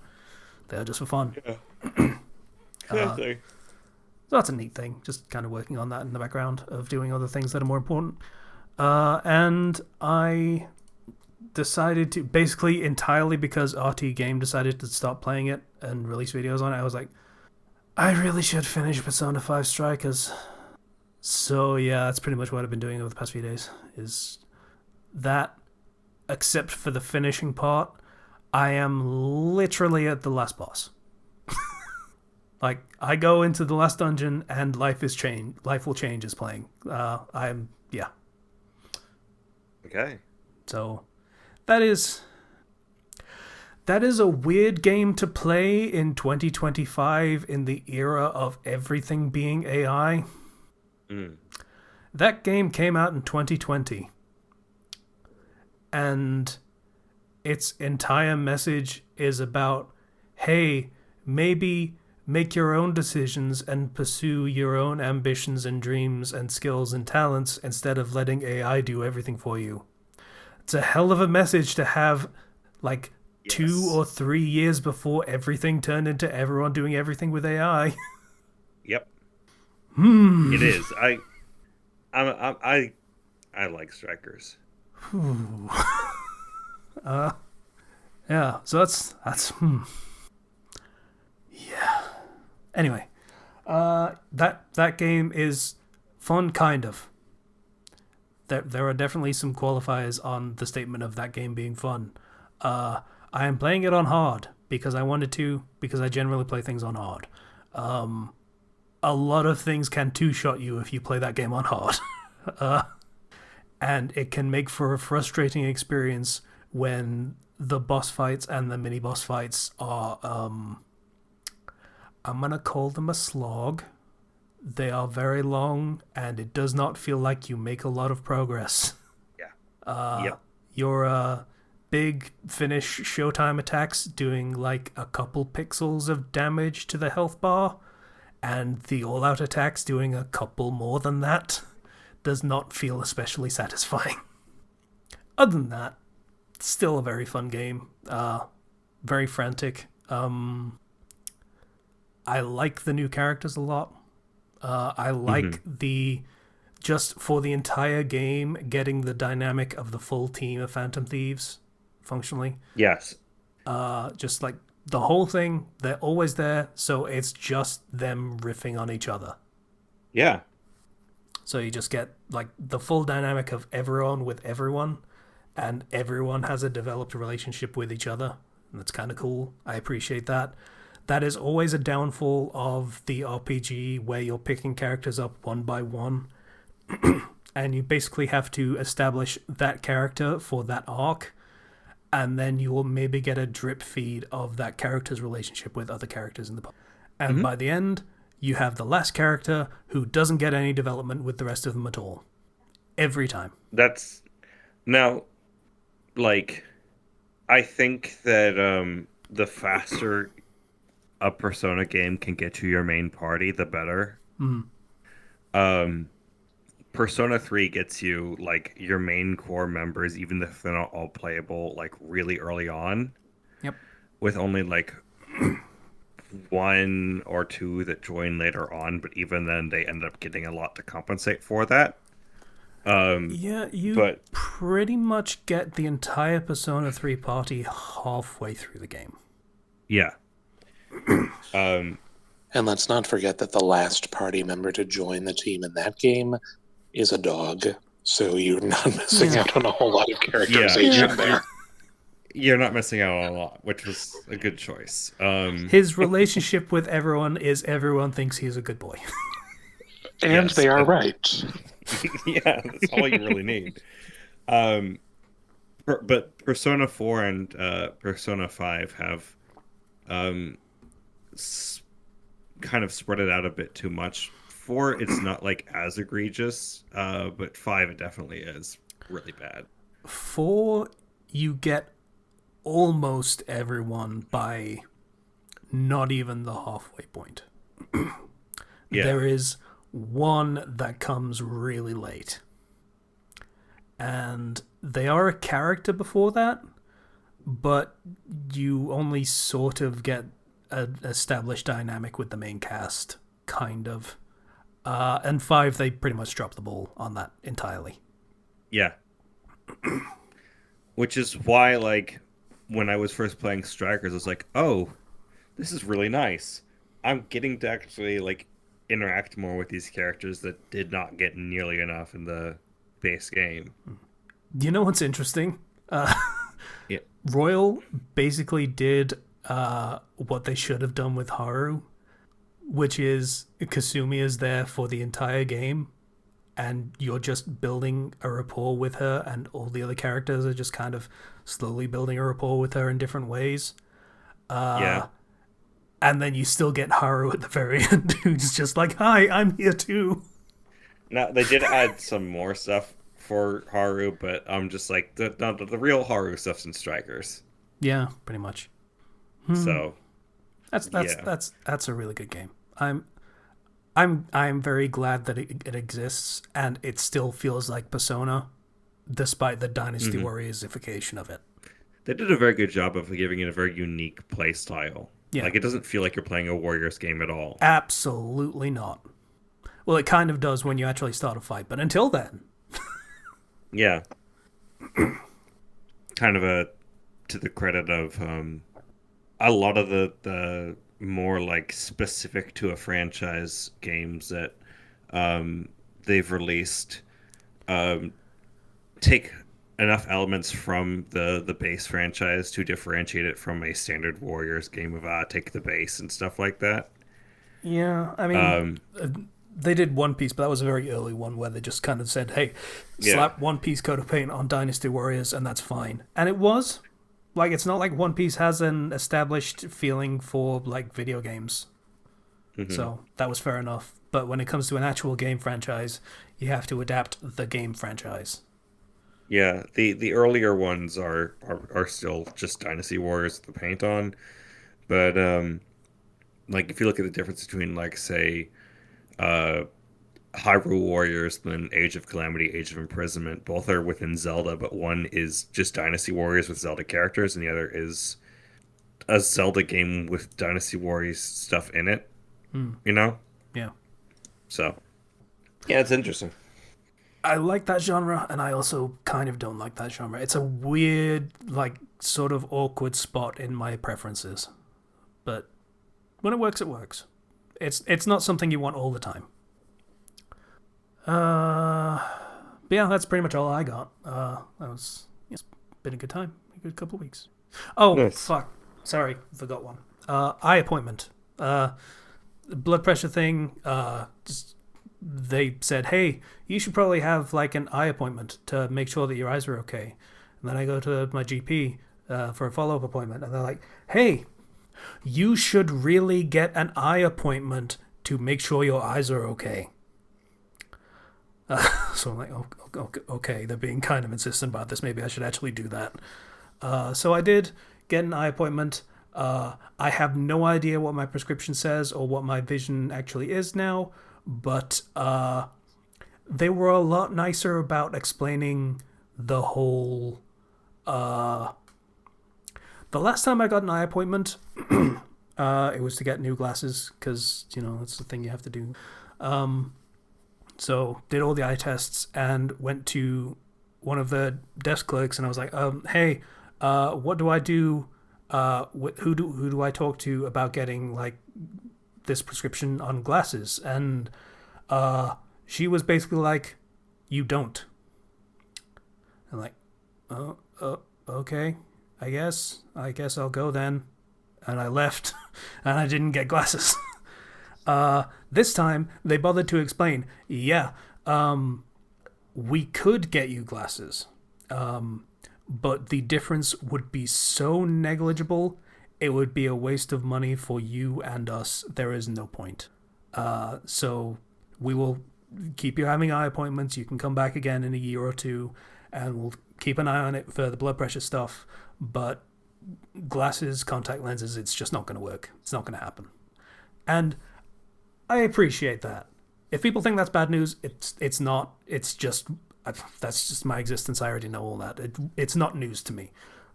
they're just for fun. Yeah. So that's a neat thing, just kind of working on that in the background of doing other things that are more important. And I decided to, basically entirely because RT Game decided to stop playing it and release videos on it, I was like, I really should finish Persona 5 Strikers. So yeah, that's pretty much what I've been doing over the past few days, is that, except for the finishing part, I am literally at the last boss. Like, I go into the last dungeon and life will change as playing. Yeah. Okay. So, that is a weird game to play in 2025 in the era of everything being AI. That game came out in 2020. And its entire message is about, hey, maybe make your own decisions and pursue your own ambitions and dreams and skills and talents instead of letting AI do everything for you. It's a hell of a message to have, like, 2 or 3 years before everything turned into everyone doing everything with AI. Yep. It is. I like Strikers. Yeah, so that's yeah. Anyway, that game is fun, kind of. There are definitely some qualifiers on the statement of that game being fun. I am playing it on hard because I wanted to, because I generally play things on hard. A lot of things can two-shot you if you play that game on hard. And it can make for a frustrating experience when the boss fights and the mini-boss fights are, I'm going to call them a slog. They are very long, and it does not feel like you make a lot of progress. Yeah. Your big finish Showtime attacks doing like a couple pixels of damage to the health bar, and the all-out attacks doing a couple more than that does not feel especially satisfying. Other than that, still a very fun game. Very frantic. I like the new characters a lot. I like just for the entire game, getting the dynamic of the full team of Phantom Thieves functionally. Yes. Just like the whole thing, they're always there, so it's just them riffing on each other. Yeah. So you just get like the full dynamic of everyone with everyone, and everyone has a developed relationship with each other. And that's kind of cool. I appreciate that. that is always a downfall of the RPG where you're picking characters up one by one, and you basically have to establish that character for that arc, and then you will maybe get a drip feed of that character's relationship with other characters in the party. And by the end, you have the last character who doesn't get any development with the rest of them at all. Every time. That's now, like, I think that the faster a Persona game can get to your main party, the better. Persona 3 gets you, like, your main core members, even if they're not all playable, like, really early on. Yep. With only, like, one or two that join later on, but even then they end up getting a lot to compensate for that. You pretty much get the entire Persona 3 party halfway through the game. Yeah. And let's not forget that the last party member to join the team in that game is a dog, so you're not missing out on a whole lot of characterization there. You're not missing out on a lot, which was a good choice. His relationship with everyone is everyone thinks he's a good boy. And they are right. Yeah, that's all you really need. But Persona 4 and Persona 5 have kind of spread it out a bit too much. 4, it's not like as egregious, but 5, it definitely is really bad. 4, you get almost everyone by not even the halfway point. There is one that comes really late. And they are a character before that, but you only sort of get an established dynamic with the main cast, kind of. And 5, they pretty much dropped the ball on that entirely. Yeah. Which is why, like, when I was first playing Strikers, I was like, oh, this is really nice. I'm getting to actually, like, interact more with these characters that did not get nearly enough in the base game. You know what's interesting? Yeah. Royal basically did what they should have done with Haru, which is Kasumi is there for the entire game, and you're just building a rapport with her, and all the other characters are just kind of slowly building a rapport with her in different ways. And then you still get Haru at the very end, who's just like, hi, I'm here too. Now, they did add some more stuff for Haru, but I'm just like, the real Haru stuff's in Strikers. Yeah, pretty much. So that's a really good game. I'm very glad that it exists, and it still feels like Persona, despite the Dynasty Warriorsification of it. They did a very good job of giving it a very unique play style. Yeah. Like, it doesn't feel like you're playing a Warriors game at all. Absolutely not. Well, it kind of does when you actually start a fight, but until then. Yeah. Kind of to the credit of a lot of the more, like, specific to a franchise games that they've released take enough elements from the base franchise to differentiate it from a standard Warriors game of take the base and stuff like that. Yeah, I mean, they did One Piece, but that was a very early one where they just kind of said, hey, slap One Piece coat of paint on Dynasty Warriors and that's fine. And it was. Like, it's not like One Piece has an established feeling for, like, video games. So that was fair enough. But when it comes to an actual game franchise, you have to adapt the game franchise. Yeah, the earlier ones are still just Dynasty Warriors with the paint on. But, like, if you look at the difference between, like, say, Hyrule Warriors, then Age of Calamity, Age of Imprisonment, both are within Zelda, but one is just Dynasty Warriors with Zelda characters, and the other is a Zelda game with Dynasty Warriors stuff in it. You know? Yeah. So, yeah, it's interesting. I like that genre, and I also kind of don't like that genre. It's a weird, like, sort of awkward spot in my preferences. But when it works, it works. It's not something you want all the time. But yeah, that's pretty much all I got. It's been a good time. A good couple of weeks. Oh, nice. Fuck. Sorry, forgot one. eye appointment. Blood pressure thing. Just, they said, hey, you should probably have like an eye appointment to make sure that your eyes are okay. And then I go to my GP for a follow up appointment, and they're like, hey, you should really get an eye appointment to make sure your eyes are okay. So I'm like, okay, they're being kind of insistent about this. Maybe I should actually do that. So I did get an eye appointment. I have no idea what my prescription says or what my vision actually is now, but they were a lot nicer about explaining the whole. The last time I got an eye appointment, it was to get new glasses because that's the thing you have to do. So did all the eye tests and went to one of the desk clerks, and I was like, hey, what do I do? Who do I talk to about getting like this prescription on glasses? And she was basically like, you don't. I'm like, oh, okay, I guess I'll go then. And I left, and I didn't get glasses. This time, they bothered to explain, yeah, we could get you glasses, but the difference would be so negligible, it would be a waste of money for you and us. There is no point. So we will keep you having eye appointments. You can come back again in a year or two, and we'll keep an eye on it for the blood pressure stuff. But glasses, contact lenses, it's just not going to work. It's not going to happen. And I appreciate that. If people think that's bad news, it's not. It's just that's just my existence. I already know all that. It's not news to me.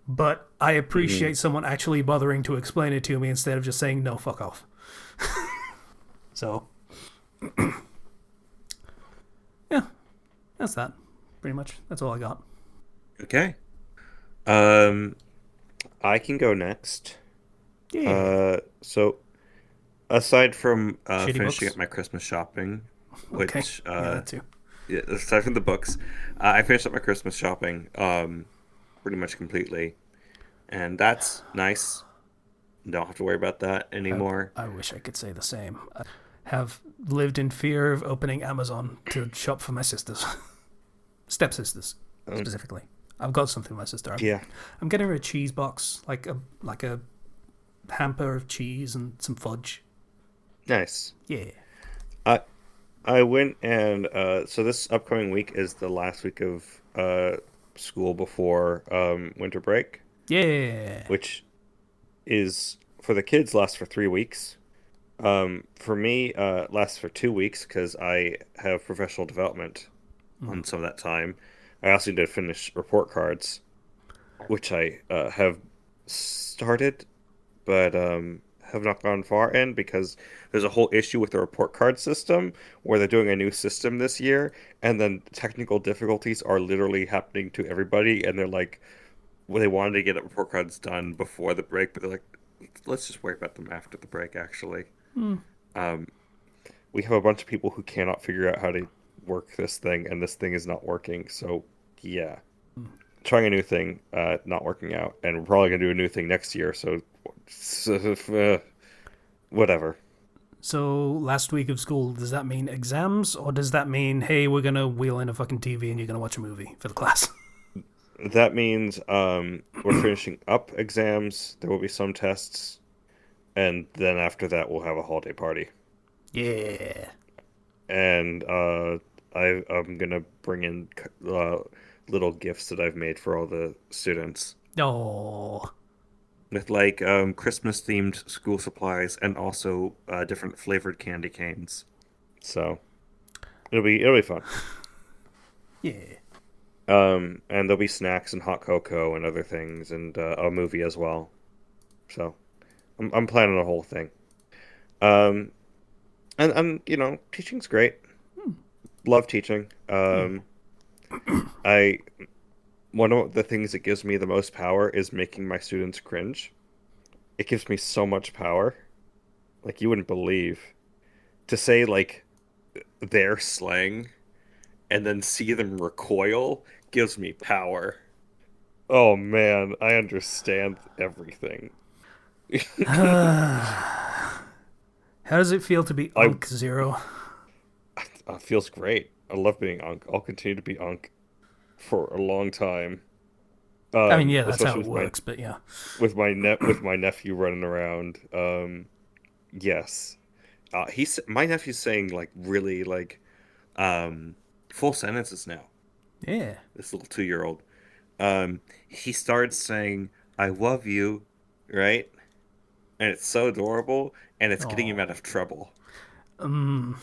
But I appreciate someone actually bothering to explain it to me instead of just saying no, fuck off. So, yeah, that's that. Pretty much. That's all I got. Okay. I can go next. Yeah. So aside from Shitty finishing books? up my Christmas shopping, Okay. which Yeah, that too. yeah, aside from the books, I finished up my Christmas shopping pretty much completely, and that's nice. Don't have to worry about that anymore. I wish I could say the same. I have lived in fear of opening Amazon to shop for my sisters, stepsisters specifically. I've got something for my sister. Yeah. I'm getting her a cheese box, like a hamper of cheese and some fudge. Nice. Yeah. I went and so this upcoming week is the last week of school before winter break, Yeah. which is for the kids lasts for 3 weeks. For me, lasts for 2 weeks because I have professional development on some of that time. I also need to finish report cards, which I have started, but have not gone far in because there's a whole issue with the report card system where they're doing a new system this year, and then technical difficulties are literally happening to everybody, and they're like, well, they wanted to get report cards done before the break, but they're like, let's just worry about them after the break, actually. We have a bunch of people who cannot figure out how to work this thing, and this thing is not working, so yeah. Trying a new thing, not working out, and we're probably going to do a new thing next year, so whatever. So last week of school, does that mean exams, or does that mean, hey, we're gonna wheel in a fucking TV and you're gonna watch a movie for the class? That means we're finishing up exams. There will be some tests, and then after that, we'll have a holiday party. Yeah. And I'm gonna bring in little gifts that I've made for all the students Oh. with like Christmas themed school supplies and also different flavored candy canes. So it'll be fun. Yeah. And there'll be snacks and hot cocoa and other things and a movie as well. So I'm planning a whole thing. And teaching's great. Love teaching. One of the things that gives me the most power is making my students cringe. It gives me so much power. Like you wouldn't believe. To say like their slang and then see them recoil gives me power. Oh man, I understand everything. How does it feel to be I Unk Zero? feels great. I love being Unk. I'll continue to be Unk for a long time. I mean, yeah, that's how Especially it works, but yeah. with my nephew running around. Yes. My nephew's saying like really like um full sentences now. Yeah. This little 2-year old. He starts saying "I love you," right? And it's so adorable, and it's getting him out Oh. of trouble. Um,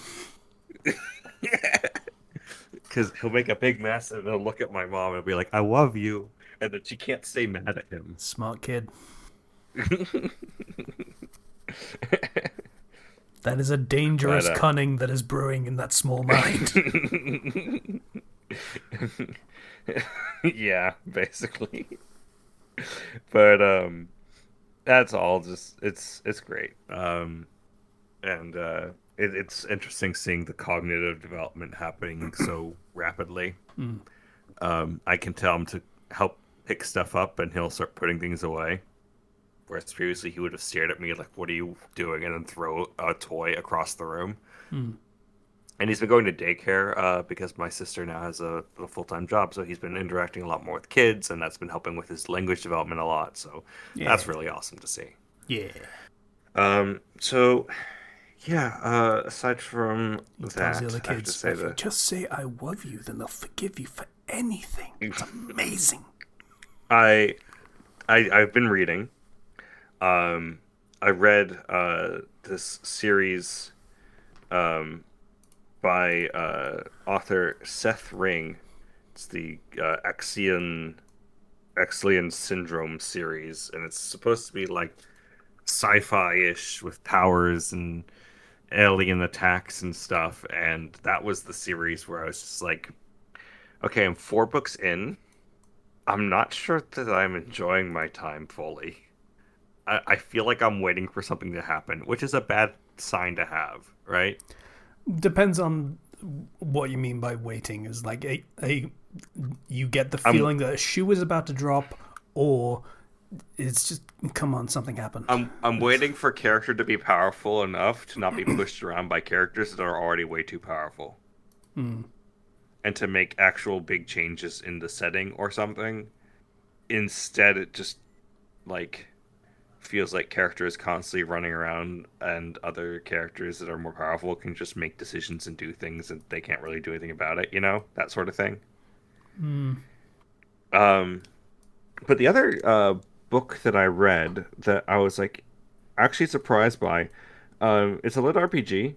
Because he'll make a big mess and he'll look at my mom and be like, "I love you," and then she can't stay mad at him. smart kid. That is a But dangerous cunning that is brewing in that small mind. yeah, basically. But that's all. Just it's great. And it's interesting seeing the cognitive development happening so rapidly. Mm. I can tell him to help pick stuff up, and he'll start putting things away. Whereas previously he would have stared at me like, "What are you doing?" and then throw a toy across the room. Mm. And he's been going to daycare because my sister now has a full-time job, so he's been interacting a lot more with kids, and that's been helping with his language development a lot. So Yeah. that's really awesome to see. Yeah. So yeah, aside from He tells that, the other I have to kids, say if you that just say I love you, then they'll forgive you for anything. It's amazing. I, I've been reading. I read this series um, by author Seth Ring. It's the Axion Syndrome series, and it's supposed to be like sci-fi-ish with powers and alien attacks and stuff. And that was the series where I was just like, okay, I'm 4 books in. I'm not sure that I'm enjoying my time fully. I feel like I'm waiting for something to happen, which is a bad sign to have, right? Depends on what you mean by waiting. Is like you get the I'm feeling that a shoe is about to drop, or it's just come on, something happened. I'm waiting for character to be powerful enough to not be pushed around by characters that are already way too powerful, Hmm. and to make actual big changes in the setting or something. Instead, it just like feels like characters constantly running around and other characters that are more powerful can just make decisions and do things and they can't really do anything about it, that sort of thing. Hmm. Um, but the other book that I read that I was like actually surprised by, it's a lit RPG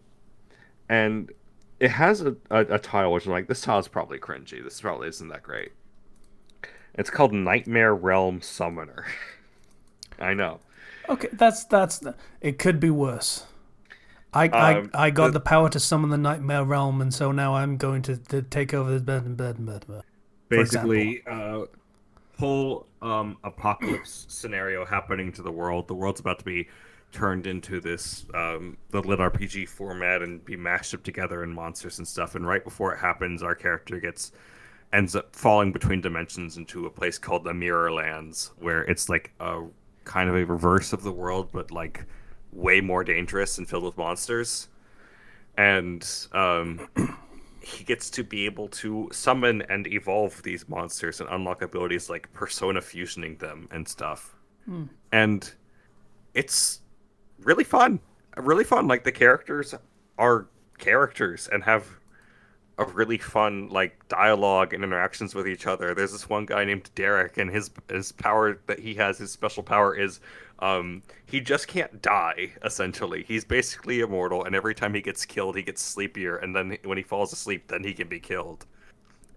and it has a title which I'm like, this title is probably cringy. This probably isn't that great. It's called Nightmare Realm Summoner. I know. Okay, that's it. Could be worse. I got the power to summon the nightmare realm, and so now I'm going to take over this bed. For example. Basically, whole apocalypse scenario happening to the world. The world's about to be turned into this the lit RPG format and be mashed up together in monsters and stuff. And right before it happens, our character ends up falling between dimensions into a place called the Mirror Lands, where it's like a kind of a reverse of the world, but like way more dangerous and filled with monsters. And he gets to be able to summon and evolve these monsters and unlock abilities like persona fusioning them and stuff. Hmm. And it's really fun. Really fun. Like the characters are characters and have a really fun like dialogue and interactions with each other. There's this one guy named Derek, and his power that he has, his special power is he just can't die, essentially. He's basically immortal, and every time he gets killed, he gets sleepier, and then when he falls asleep, then he can be killed.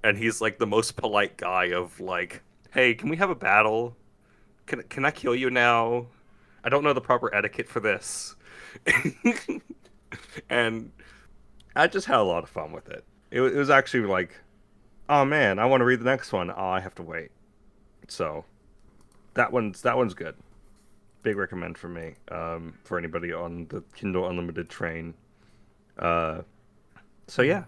And he's like the most polite guy of like, hey, can we have a battle? Can I kill you now? I don't know the proper etiquette for this. And I just had a lot of fun with it. It was actually like, oh man, I want to read the next one. Oh, I have to wait. So that one's good. Big recommend for me. For anybody on the Kindle Unlimited train. So yeah,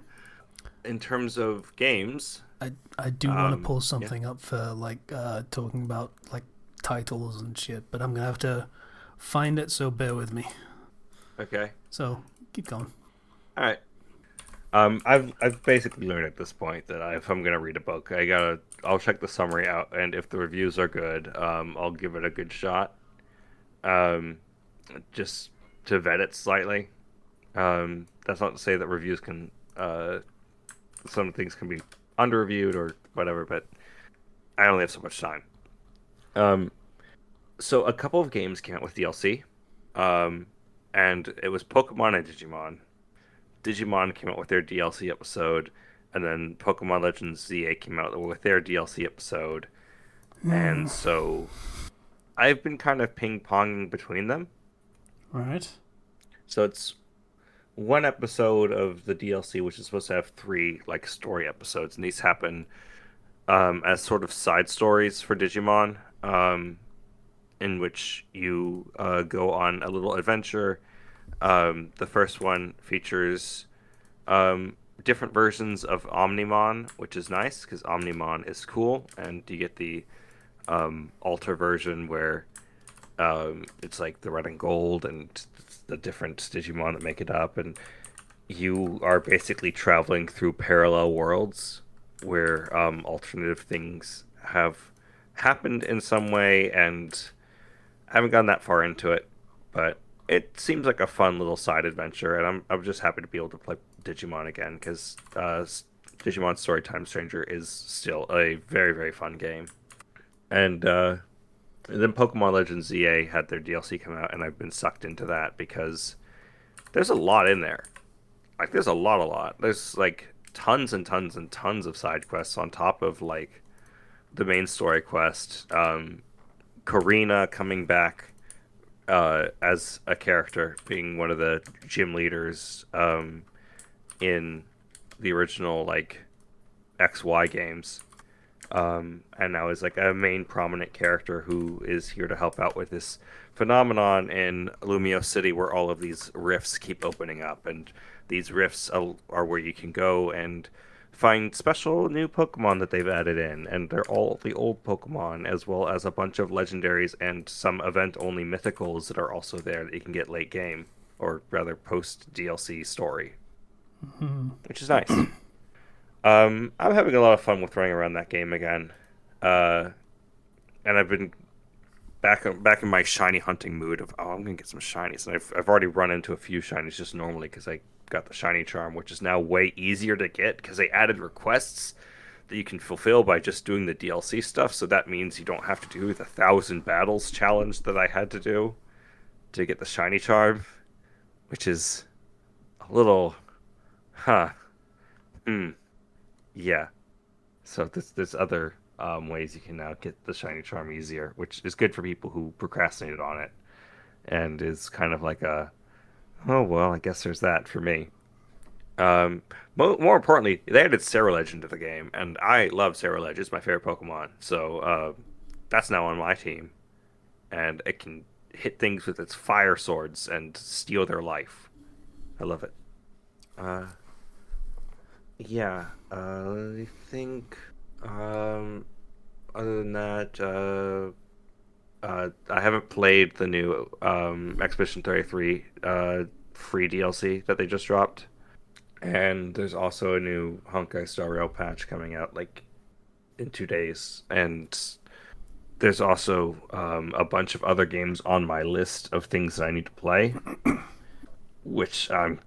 in terms of games, I do want to pull yeah. something up for like talking about like titles and shit, but I'm gonna have to find it, so bear with me. Okay. So keep going. All right. I've basically learned at this point that if I'm gonna read a book, I'll check the summary out, and if the reviews are good, I'll give it a good shot. Um, just to vet it slightly. That's not to say that reviews can, some things can be under reviewed or whatever, but I only have so much time. Um, so a couple of games came out with DLC, and it was Pokemon and Digimon. Digimon came out with their DLC episode, and then Pokemon Legends ZA came out with their DLC episode. And so I've been kind of ping-ponging between them. All right. So it's one episode of the DLC, which is supposed to have 3 like story episodes, and these happen as sort of side stories for Digimon, in which you go on a little adventure. The first one features different versions of Omnimon, which is nice because Omnimon is cool, and you get the alter version where it's like the red and gold and the different Digimon that make it up, and you are basically traveling through parallel worlds where alternative things have happened in some way, and I haven't gone that far into it, but it seems like a fun little side adventure, and I'm just happy to be able to play Digimon again because Digimon Storytime Stranger is still a very, very fun game. And then Pokemon Legends ZA had their DLC come out, and I've been sucked into that because there's a lot in there. Like, there's a lot. There's like tons and tons and tons of side quests on top of like the main story quest. Karina coming back as a character, being one of the gym leaders in the original like XY games, and now is like a main prominent character who is here to help out with this phenomenon in Lumio City where all of these rifts keep opening up, and these rifts are where you can go and find special new Pokemon that they've added in, and they're all the old Pokemon, as well as a bunch of legendaries and some event-only mythicals that are also there that you can get late game, or rather post-DLC story, which is nice. I'm having a lot of fun with running around that game again, and I've been back in my shiny hunting mood of, I'm gonna get some shinies, and I've already run into a few shinies just normally because I got the shiny charm, which is now way easier to get because they added requests that you can fulfill by just doing the DLC stuff. So that means you don't have to do the 1,000 battles challenge that I had to do to get the shiny charm, which is a little, yeah. So there's other ways you can now get the shiny charm easier, which is good for people who procrastinated on it, and is kind of like a, oh, well, I guess there's that for me. More importantly, they added Ceruledge into the game, and I love Ceruledge. It's my favorite Pokemon. So that's now on my team, and it can hit things with its fire swords and steal their life. I love it. Yeah, I think other than that, I haven't played the new Expedition 33 free DLC that they just dropped. And there's also a new Honkai Star Rail patch coming out like in 2 days. And there's also a bunch of other games on my list of things that I need to play, which I'm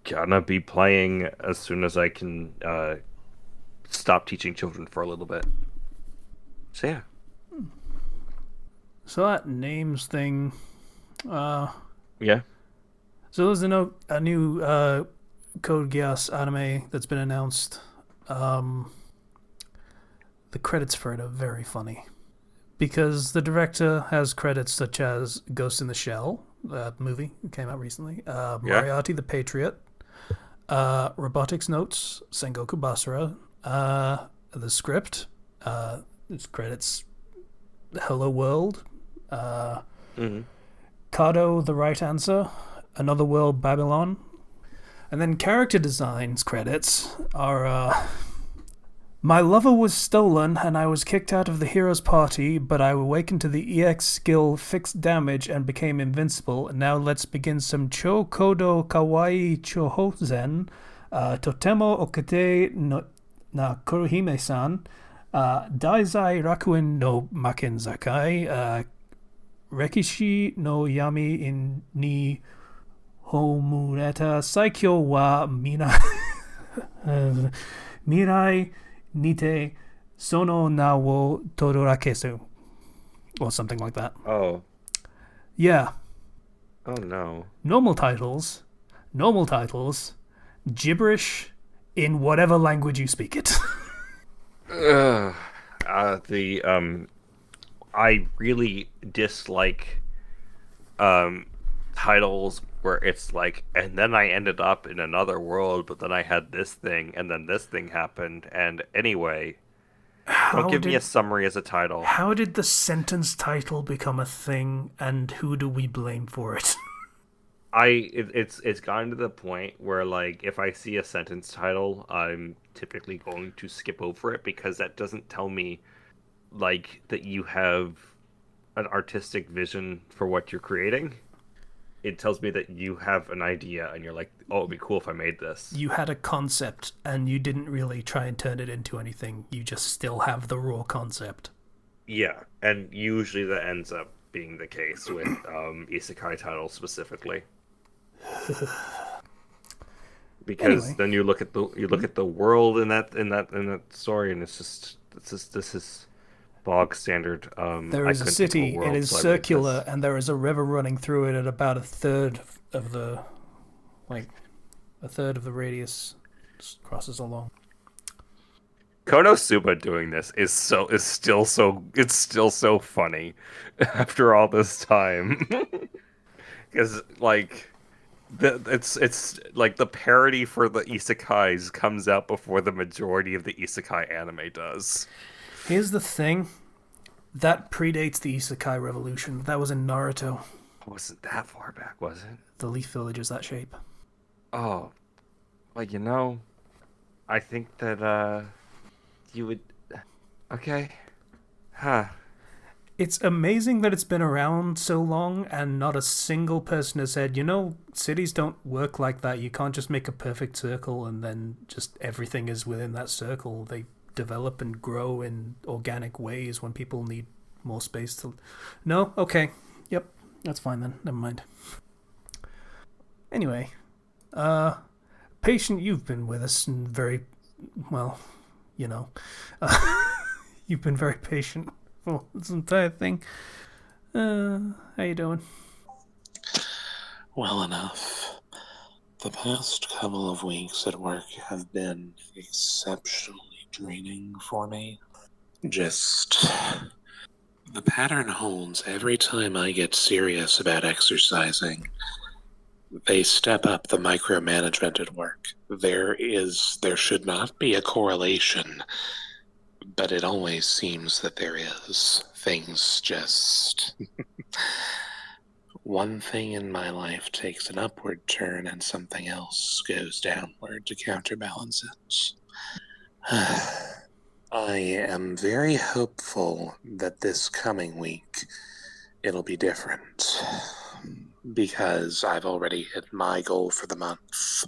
gonna be playing as soon as I can stop teaching children for a little bit. So yeah. So that names thing. Yeah. So there's a new Code Geass anime that's been announced. The credits for it are very funny because the director has credits such as Ghost in the Shell, that movie that came out recently, Moriarty the Patriot, Robotics Notes, Sengoku Basara, the script, its credits Hello World, Kado the Right Answer, Another World Babylon, and then character designs credits are My lover was stolen, and I was kicked out of the hero's party, but I awakened to the EX skill fixed damage and became invincible. Now let's begin some Cho Kodo Kawaii Chohozen. Totemo Okate no na Kurohime-san. Daizai Rakuen no Makenzakai. Rekishi no Yami in ni Homureta Saikyo wa Mina. Mirai Nite Sono na wo Todorakesu. Or something like that. Oh. Yeah. Oh no. Normal titles. Gibberish in whatever language you speak it. I really dislike titles where it's like, and then I ended up in another world, but then I had this thing, and then this thing happened, and anyway, don't give me a summary as a title. How did the sentence title become a thing, and who do we blame for it? It's gotten to the point where, like, if I see a sentence title, I'm typically going to skip over it because that doesn't tell me, like, that you have an artistic vision for what you're creating. It tells me that you have an idea and you're like, oh, it'd be cool if I made this. You had a concept and you didn't really try and turn it into anything. You just still have the raw concept. Yeah, and usually that ends up being the case with isekai titles specifically. Because anyway. Then you look at the world in that story, and this is bog standard. There is a city. It is circular, and there is a river running through it at about a third of the radius. Just crosses along. Konosuba doing this is still so funny after all this time, because like. It's like the parody for the isekais comes out before the majority of the isekai anime does. Here's the thing. That predates the isekai revolution. That was in Naruto. It wasn't that far back, was it? The leaf village is that shape. Oh. Well, I think that you would... Okay. Huh. It's amazing that it's been around so long and not a single person has said, cities don't work like that. You can't just make a perfect circle and then just everything is within that circle. They develop and grow in organic ways when people need more space to... No? Okay. Yep. That's fine then. Never mind. Anyway. Patient, you've been with us and very... Well, you've been very patient. Oh, this entire thing. How you doing? Well enough. The past couple of weeks at work have been exceptionally draining for me. Just... The pattern holds every time I get serious about exercising. They step up the micromanagement at work. There should not be a correlation, but it always seems that there is. Things just... One thing in my life takes an upward turn and something else goes downward to counterbalance it. I am very hopeful that this coming week it'll be different, because I've already hit my goal for the month.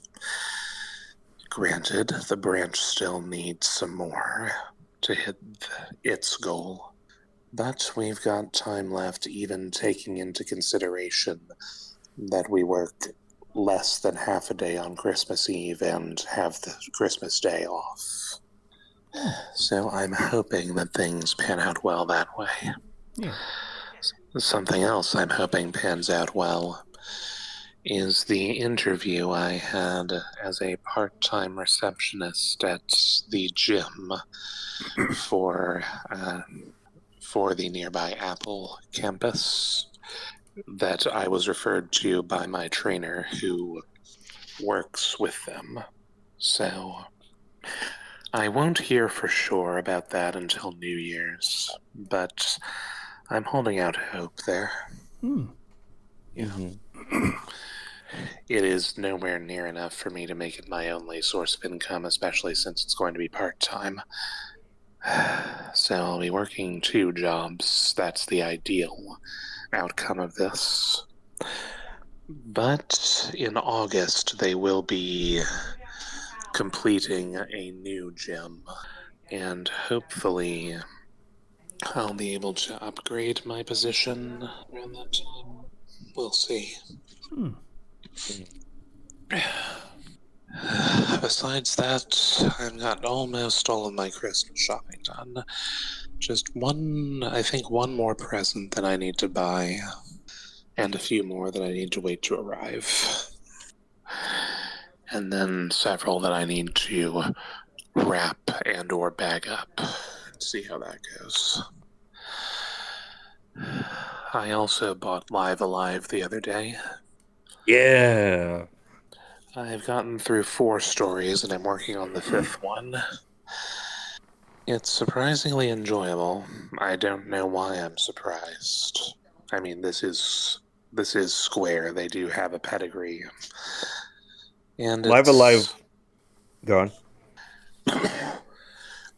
Granted, the branch still needs some more to hit its goal, but we've got time left, even taking into consideration that we work less than half a day on Christmas Eve and have the Christmas Day off. So I'm hoping that things pan out well that way. Yeah. Something else I'm hoping pans out well is the interview I had as a part-time receptionist at the gym for the nearby Apple campus that I was referred to by my trainer who works with them. So I won't hear for sure about that until New Year's, but I'm holding out hope there. Hmm. Yeah. it is nowhere near enough for me to make it my only source of income, especially since it's going to be part-time. So I'll be working 2 jobs. That's the ideal outcome of this. But in August, they will be completing a new gym. And hopefully, I'll be able to upgrade my position around that time. We'll see. Hmm. Besides that, I've got almost all of my Christmas shopping done. Just I think one more present that I need to buy, and a few more that I need to wait to arrive. And then several that I need to wrap and or bag up and see how that goes. I also bought Live Alive the other day. Yeah. I've gotten through 4 stories and I'm working on the 5th one. It's surprisingly enjoyable. I don't know why I'm surprised. I mean, this is Square. They do have a pedigree. And Live Alive. Go on.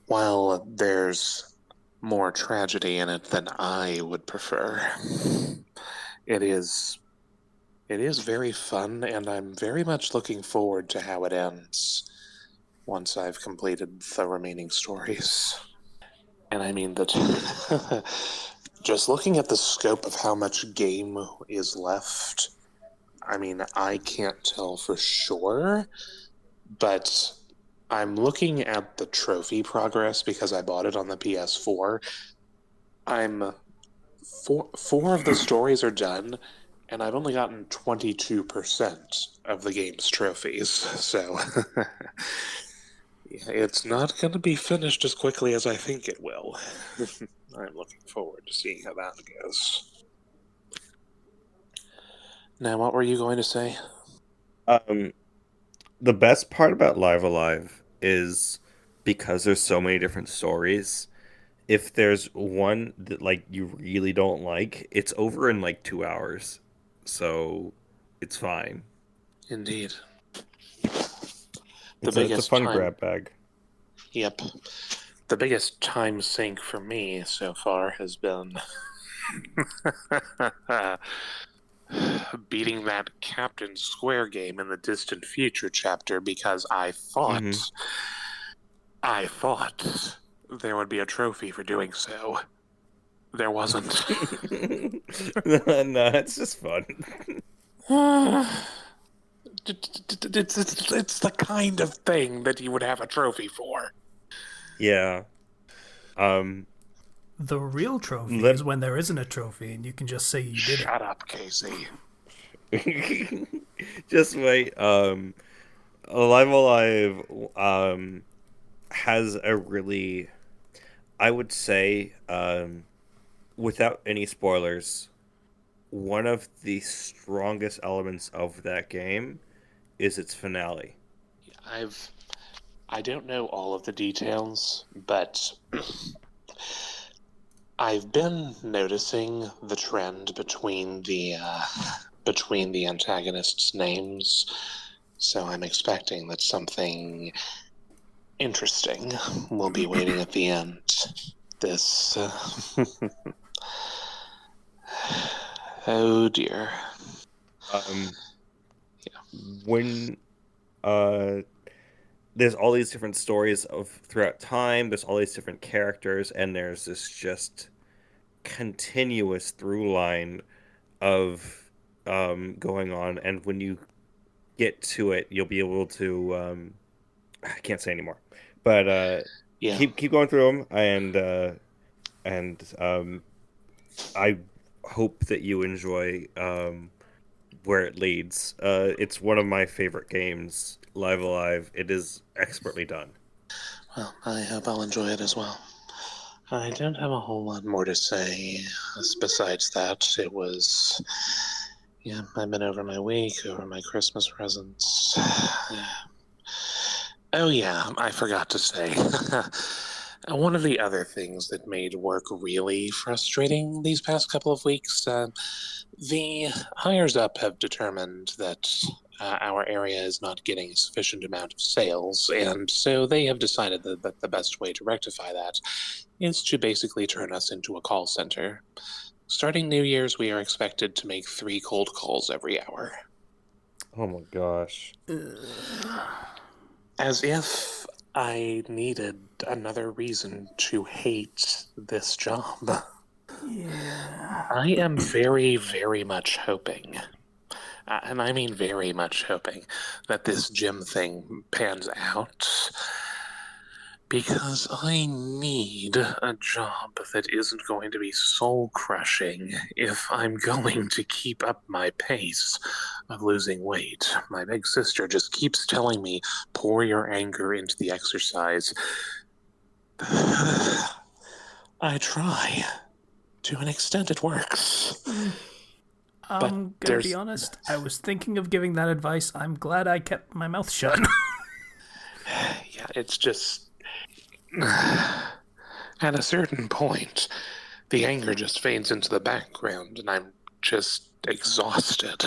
While there's more tragedy in it than I would prefer, it is very fun, and I'm very much looking forward to how it ends once I've completed the remaining stories. And I mean that just looking at the scope of how much game is left, I mean, I can't tell for sure, but I'm looking at the trophy progress because I bought it on the PS4. I'm four of the stories are done, and I've only gotten 22% of the game's trophies. So yeah, it's not going to be finished as quickly as I think it will. I'm looking forward to seeing how that goes. Now, what were you going to say? The best part about Live Alive is because there's so many different stories. If there's one that like you really don't like, it's over in like 2 hours, so it's fine. Indeed. The It's a biggest fun time. grab bag. Yep. The biggest time sink for me so far has been beating that Captain Square game in the Distant Future chapter because I thought there would be a trophy for doing so. There wasn't. No, it's just fun. It's the kind of thing that you would have a trophy for. Yeah. The real trophy Let- is when there isn't a trophy and you can just say you did it. Shut up, Casey. Just wait. Alive Alive has a really, I would say, without any spoilers, one of the strongest elements of that game is its finale. I don't know all of the details, but I've been noticing the trend between the antagonists' names, so I'm expecting that something interesting will be waiting at the end. This. Oh dear. When there's all these different stories of throughout time, there's all these different characters, and there's this just continuous through line of going on, and when you get to it, you'll be able to I can't say anymore, but Yeah. keep going through them, and I hope that you enjoy where it leads. It's one of my favorite games, Live Alive. It is expertly done. Well, I hope I'll enjoy it as well. I don't have a whole lot more to say. Besides that, it was. Yeah, I've been over my week, over my Christmas presents. Oh, yeah, I forgot to say. One of the other things that made work really frustrating these past couple of weeks, the hires up have determined that our area is not getting a sufficient amount of sales, and so they have decided that the best way to rectify that is to basically turn us into a call center. Starting New Year's, we are expected to make 3 cold calls every hour. Oh my gosh. As if I needed another reason to hate this job. Yeah. I am very, very much hoping, and I mean very much hoping, that this gym thing pans out. Because I need a job that isn't going to be soul crushing if I'm going to keep up my pace of losing weight. My big sister just keeps telling me, pour your anger into the exercise. I try. To an extent, it works. I'm gonna be honest, I was thinking of giving that advice. I'm glad I kept my mouth shut. Yeah, it's just. At a certain point, the anger just fades into the background, and I'm just exhausted.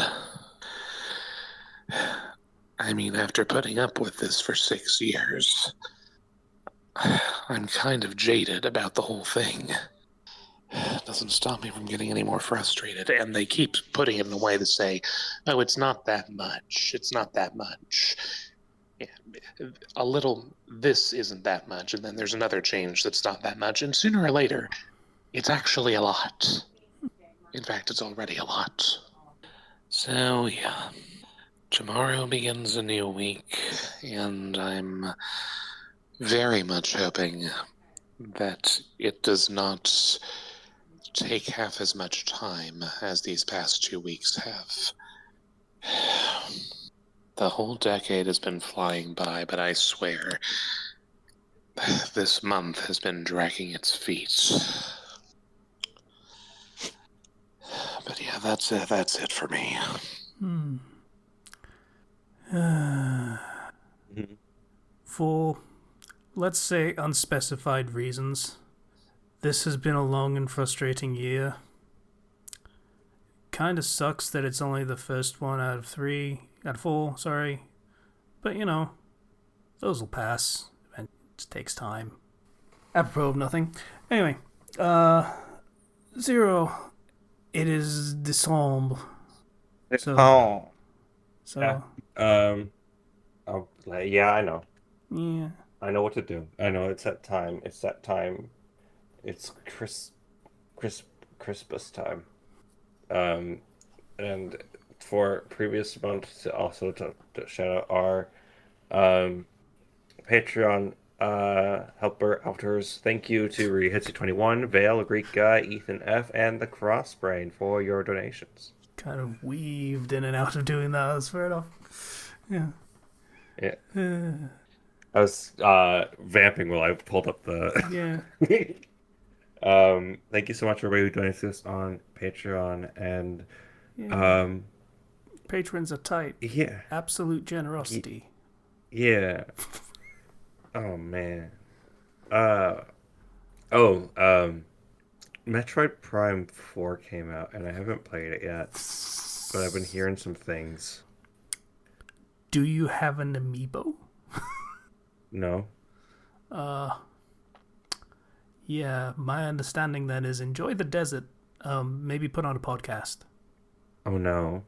I mean, after putting up with this for 6 years, I'm kind of jaded about the whole thing. It doesn't stop me from getting any more frustrated, and they keep putting it in a way to say, oh, it's not that much, it's not that much. Yeah, a little, this isn't that much, and then there's another change that's not that much, and sooner or later, it's actually a lot. In fact, it's already a lot. So, yeah. Tomorrow begins a new week, and I'm very much hoping that it does not take half as much time as these past 2 weeks have. The whole decade has been flying by, but I swear, this month has been dragging its feet. But yeah, that's it for me. For, let's say, unspecified reasons, this has been a long and frustrating year. Kinda sucks that it's only the first one out of 4, sorry. But you know, those will pass. And it just takes time. Apropos of nothing. Anyway, Zero, it is December. So, Yeah. Yeah, I know. Yeah. I know what to do. I know it's that time. It's that time. It's Christmas time. And for previous months, also to shout out our Patreon helper outers. Thank you to Rehitsu21, Vale, Greek Guy, Ethan F, and the Crossbrain for your donations. Kind of weaved in and out of doing that. That's fair enough. Yeah. Yeah. I was vamping while I pulled up the. Yeah. Thank you so much, everybody who donates this on Patreon, and Yeah. Patrons are tight. yeah, Absolute generosity. yeah. Oh man. Metroid Prime 4 came out, and I haven't played it yet, but I've been hearing some things. Do you have an amiibo? No. Yeah, my understanding then is enjoy the desert. Maybe put on a podcast. Oh no.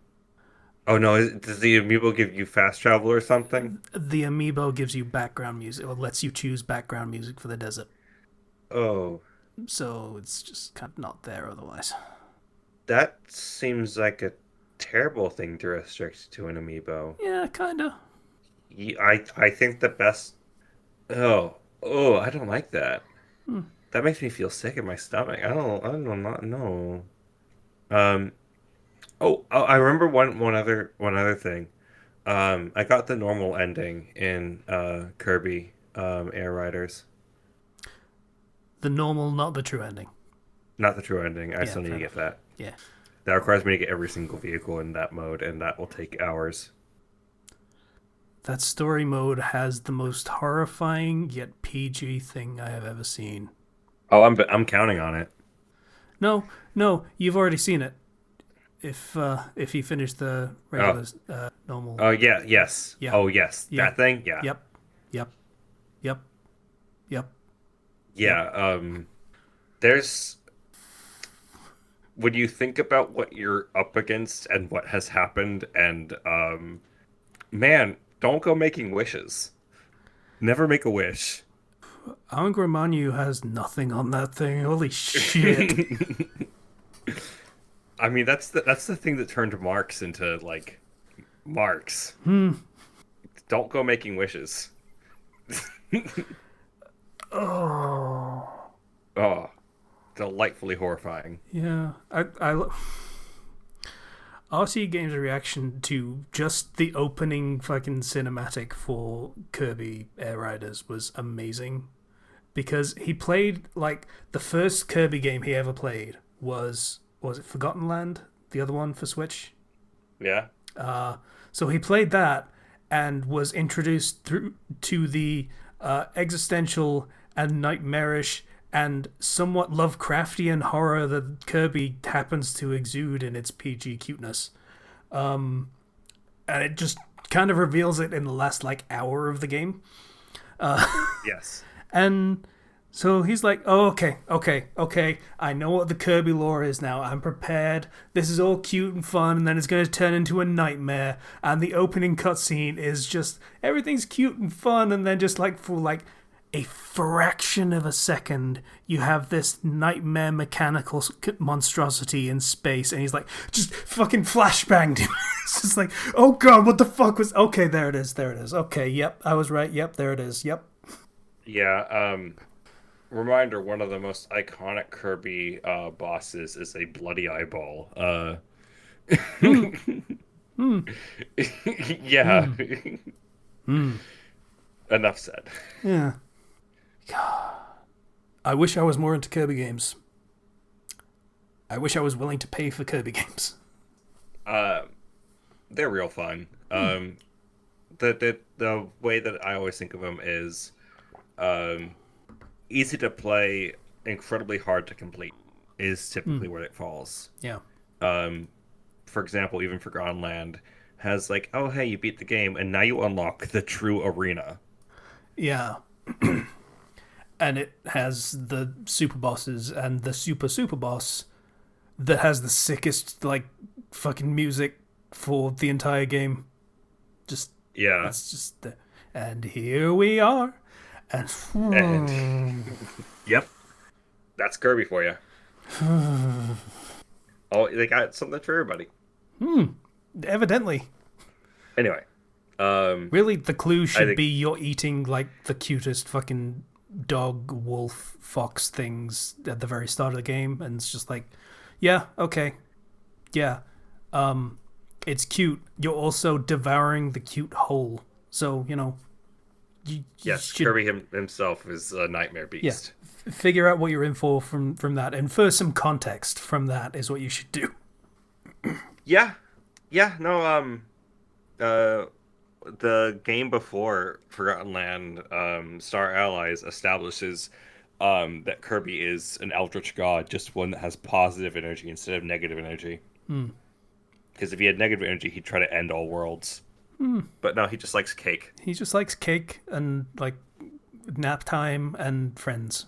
Oh no, does the amiibo give you fast travel or something? The amiibo gives you background music, or lets you choose background music for the desert. Oh. So it's just kind of not there otherwise. That seems like a terrible thing to restrict to an amiibo. Yeah, kinda. I think the best. Oh, I don't like that. That makes me feel sick in my stomach. I don't know. I remember one other thing. I got the normal ending in Kirby Air Riders. The normal, not the true ending. Not the true ending. I Yeah, still need to fair get that. Yeah. That requires me to get every single vehicle in that mode, and that will take hours. That story mode has the most horrifying yet PG thing I have ever seen. Oh, I'm counting on it. No, you've already seen it. if you finish the regular normal. Oh yeah, yes. Yeah. Oh yes, Yeah. that thing. Yeah. Yep. Yep. Yep. Yep. Yeah. There's when you think about what you're up against and what has happened, and man, don't go making wishes. Never make a wish. Angry Manu has nothing on that thing. Holy shit. I mean, that's the thing that turned Marks into like Marks. Don't go making wishes. Oh. Oh, delightfully horrifying. Yeah. RC Games' reaction to just the opening fucking cinematic for Kirby Air Riders was amazing. Because he played, like, the first Kirby game he ever played was it Forgotten Land? The other one for Switch? Yeah. So he played that and was introduced to the existential and nightmarish and somewhat Lovecraftian horror that Kirby happens to exude in its PG cuteness. And it just kind of reveals it in the last, like, hour of the game. Yes. And so he's like, oh, okay. I know what the Kirby lore is now. I'm prepared. This is all cute and fun, and then it's going to turn into a nightmare. And the opening cutscene is just, everything's cute and fun, and then just like for like a fraction of a second, you have this nightmare mechanical monstrosity in space, and he's like, just fucking flashbanged him. It's just like, oh god, what the fuck was... Okay, there it is. Okay, yep, I was right. Yep, there it is. Yep. Yeah, reminder, one of the most iconic Kirby bosses is a bloody eyeball. Yeah. Enough said. Yeah. I wish I was more into Kirby games. I wish I was willing to pay for Kirby games. They're real fun. The way that I always think of them is easy to play, incredibly hard to complete is typically where it falls. Yeah. For example, even Forgotten Land has like, oh hey, you beat the game and now you unlock the true arena. Yeah. And it has the super bosses and the super boss that has the sickest like fucking music for the entire game. Just Yeah. It's just and here we are. And yep. That's Kirby for you. Oh, they got something for everybody. Evidently. Anyway. Really, the clue should be you're eating like the cutest fucking dog, wolf, fox things at the very start of the game, and it's just like, yeah, okay, yeah, it's cute. You're also devouring the cute whole, so you know. Yes, Kirby himself is a nightmare beast. Yeah, figure out what you're in for from that, and for some context from that is what you should do. Yeah, no, the game before Forgotten Land, Star Allies establishes that Kirby is an eldritch god, just one that has positive energy instead of negative energy. Because if he had negative energy, he'd try to end all worlds. But no, he just likes cake. He just likes cake and like nap time and friends.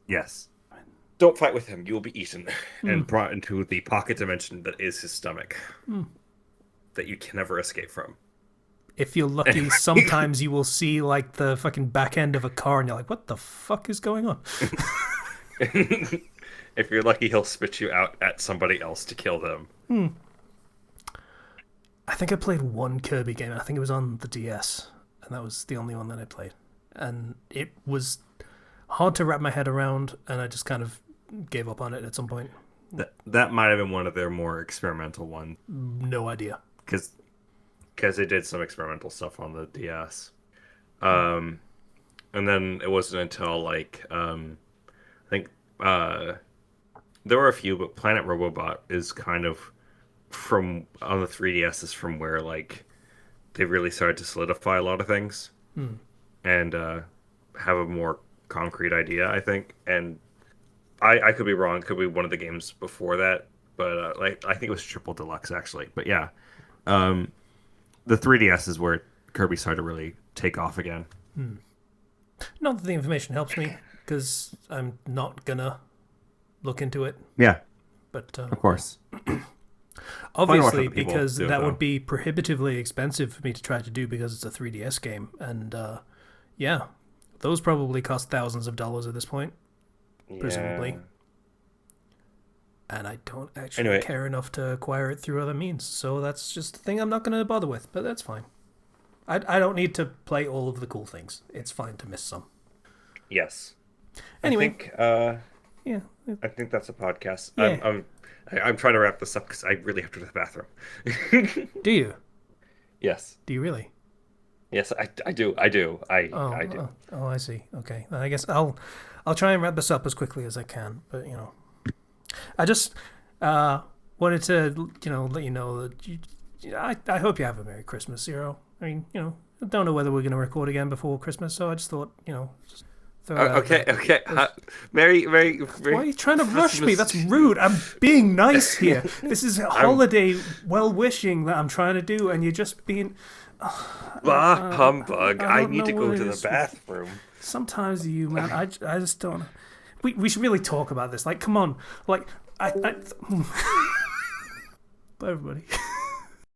Yes. Don't fight with him. You will be eaten and brought into the pocket dimension that is his stomach. That you can never escape from. If you're lucky, sometimes you will see like the fucking back end of a car and you're like, what the fuck is going on? If you're lucky, he'll spit you out at somebody else to kill them. I think I played one Kirby game. I think it was on the DS. And that was the only one that I played. And it was hard to wrap my head around, and I just kind of gave up on it at some point. That might have been one of their more experimental ones. No idea. Because they did some experimental stuff on the DS. And then it wasn't until, like, I think there were a few, but Planet Robobot is kind of from, on the 3DS is from where, like, they really started to solidify a lot of things. And have a more concrete idea, I think. And I could be wrong. It could be one of the games before that. but like I think it was triple deluxe actually. But yeah, the 3DS is where Kirby started to really take off again. Not that the information helps me, because I'm not gonna look into it. Yeah, But of course. obviously, other people because do it, that though. would be prohibitively expensive for me to try to do because it's a 3DS game, and yeah, those probably cost thousands of dollars at this point, presumably. Yeah. And I don't actually Anyway. care enough to acquire it through other means, so that's just the thing I'm not going to bother with. But that's fine. I don't need to play all of the cool things. It's fine to miss some. Yes. Anyway, Yeah, I think that's a podcast. Yeah. I'm trying to wrap this up because I really have to go to the bathroom. do you? Yes. Do you really? Yes, I do. I do. I do. Oh, I see. Okay, I guess I'll try and wrap this up as quickly as I can. But I just wanted to let you know that I hope you have a Merry Christmas, Zero. I mean, I don't know whether we're going to record again before Christmas, so I just thought just throw it out Okay. there. Okay. Merry. Why are you trying to rush me? That's rude. I'm being nice here. This is holiday well-wishing that I'm trying to do, and you're just being... Bah, humbug. I don't need to know go what to it the is. bathroom. Sometimes you, man, I just don't... We should really talk about this. Like, come on. Like, Bye, everybody.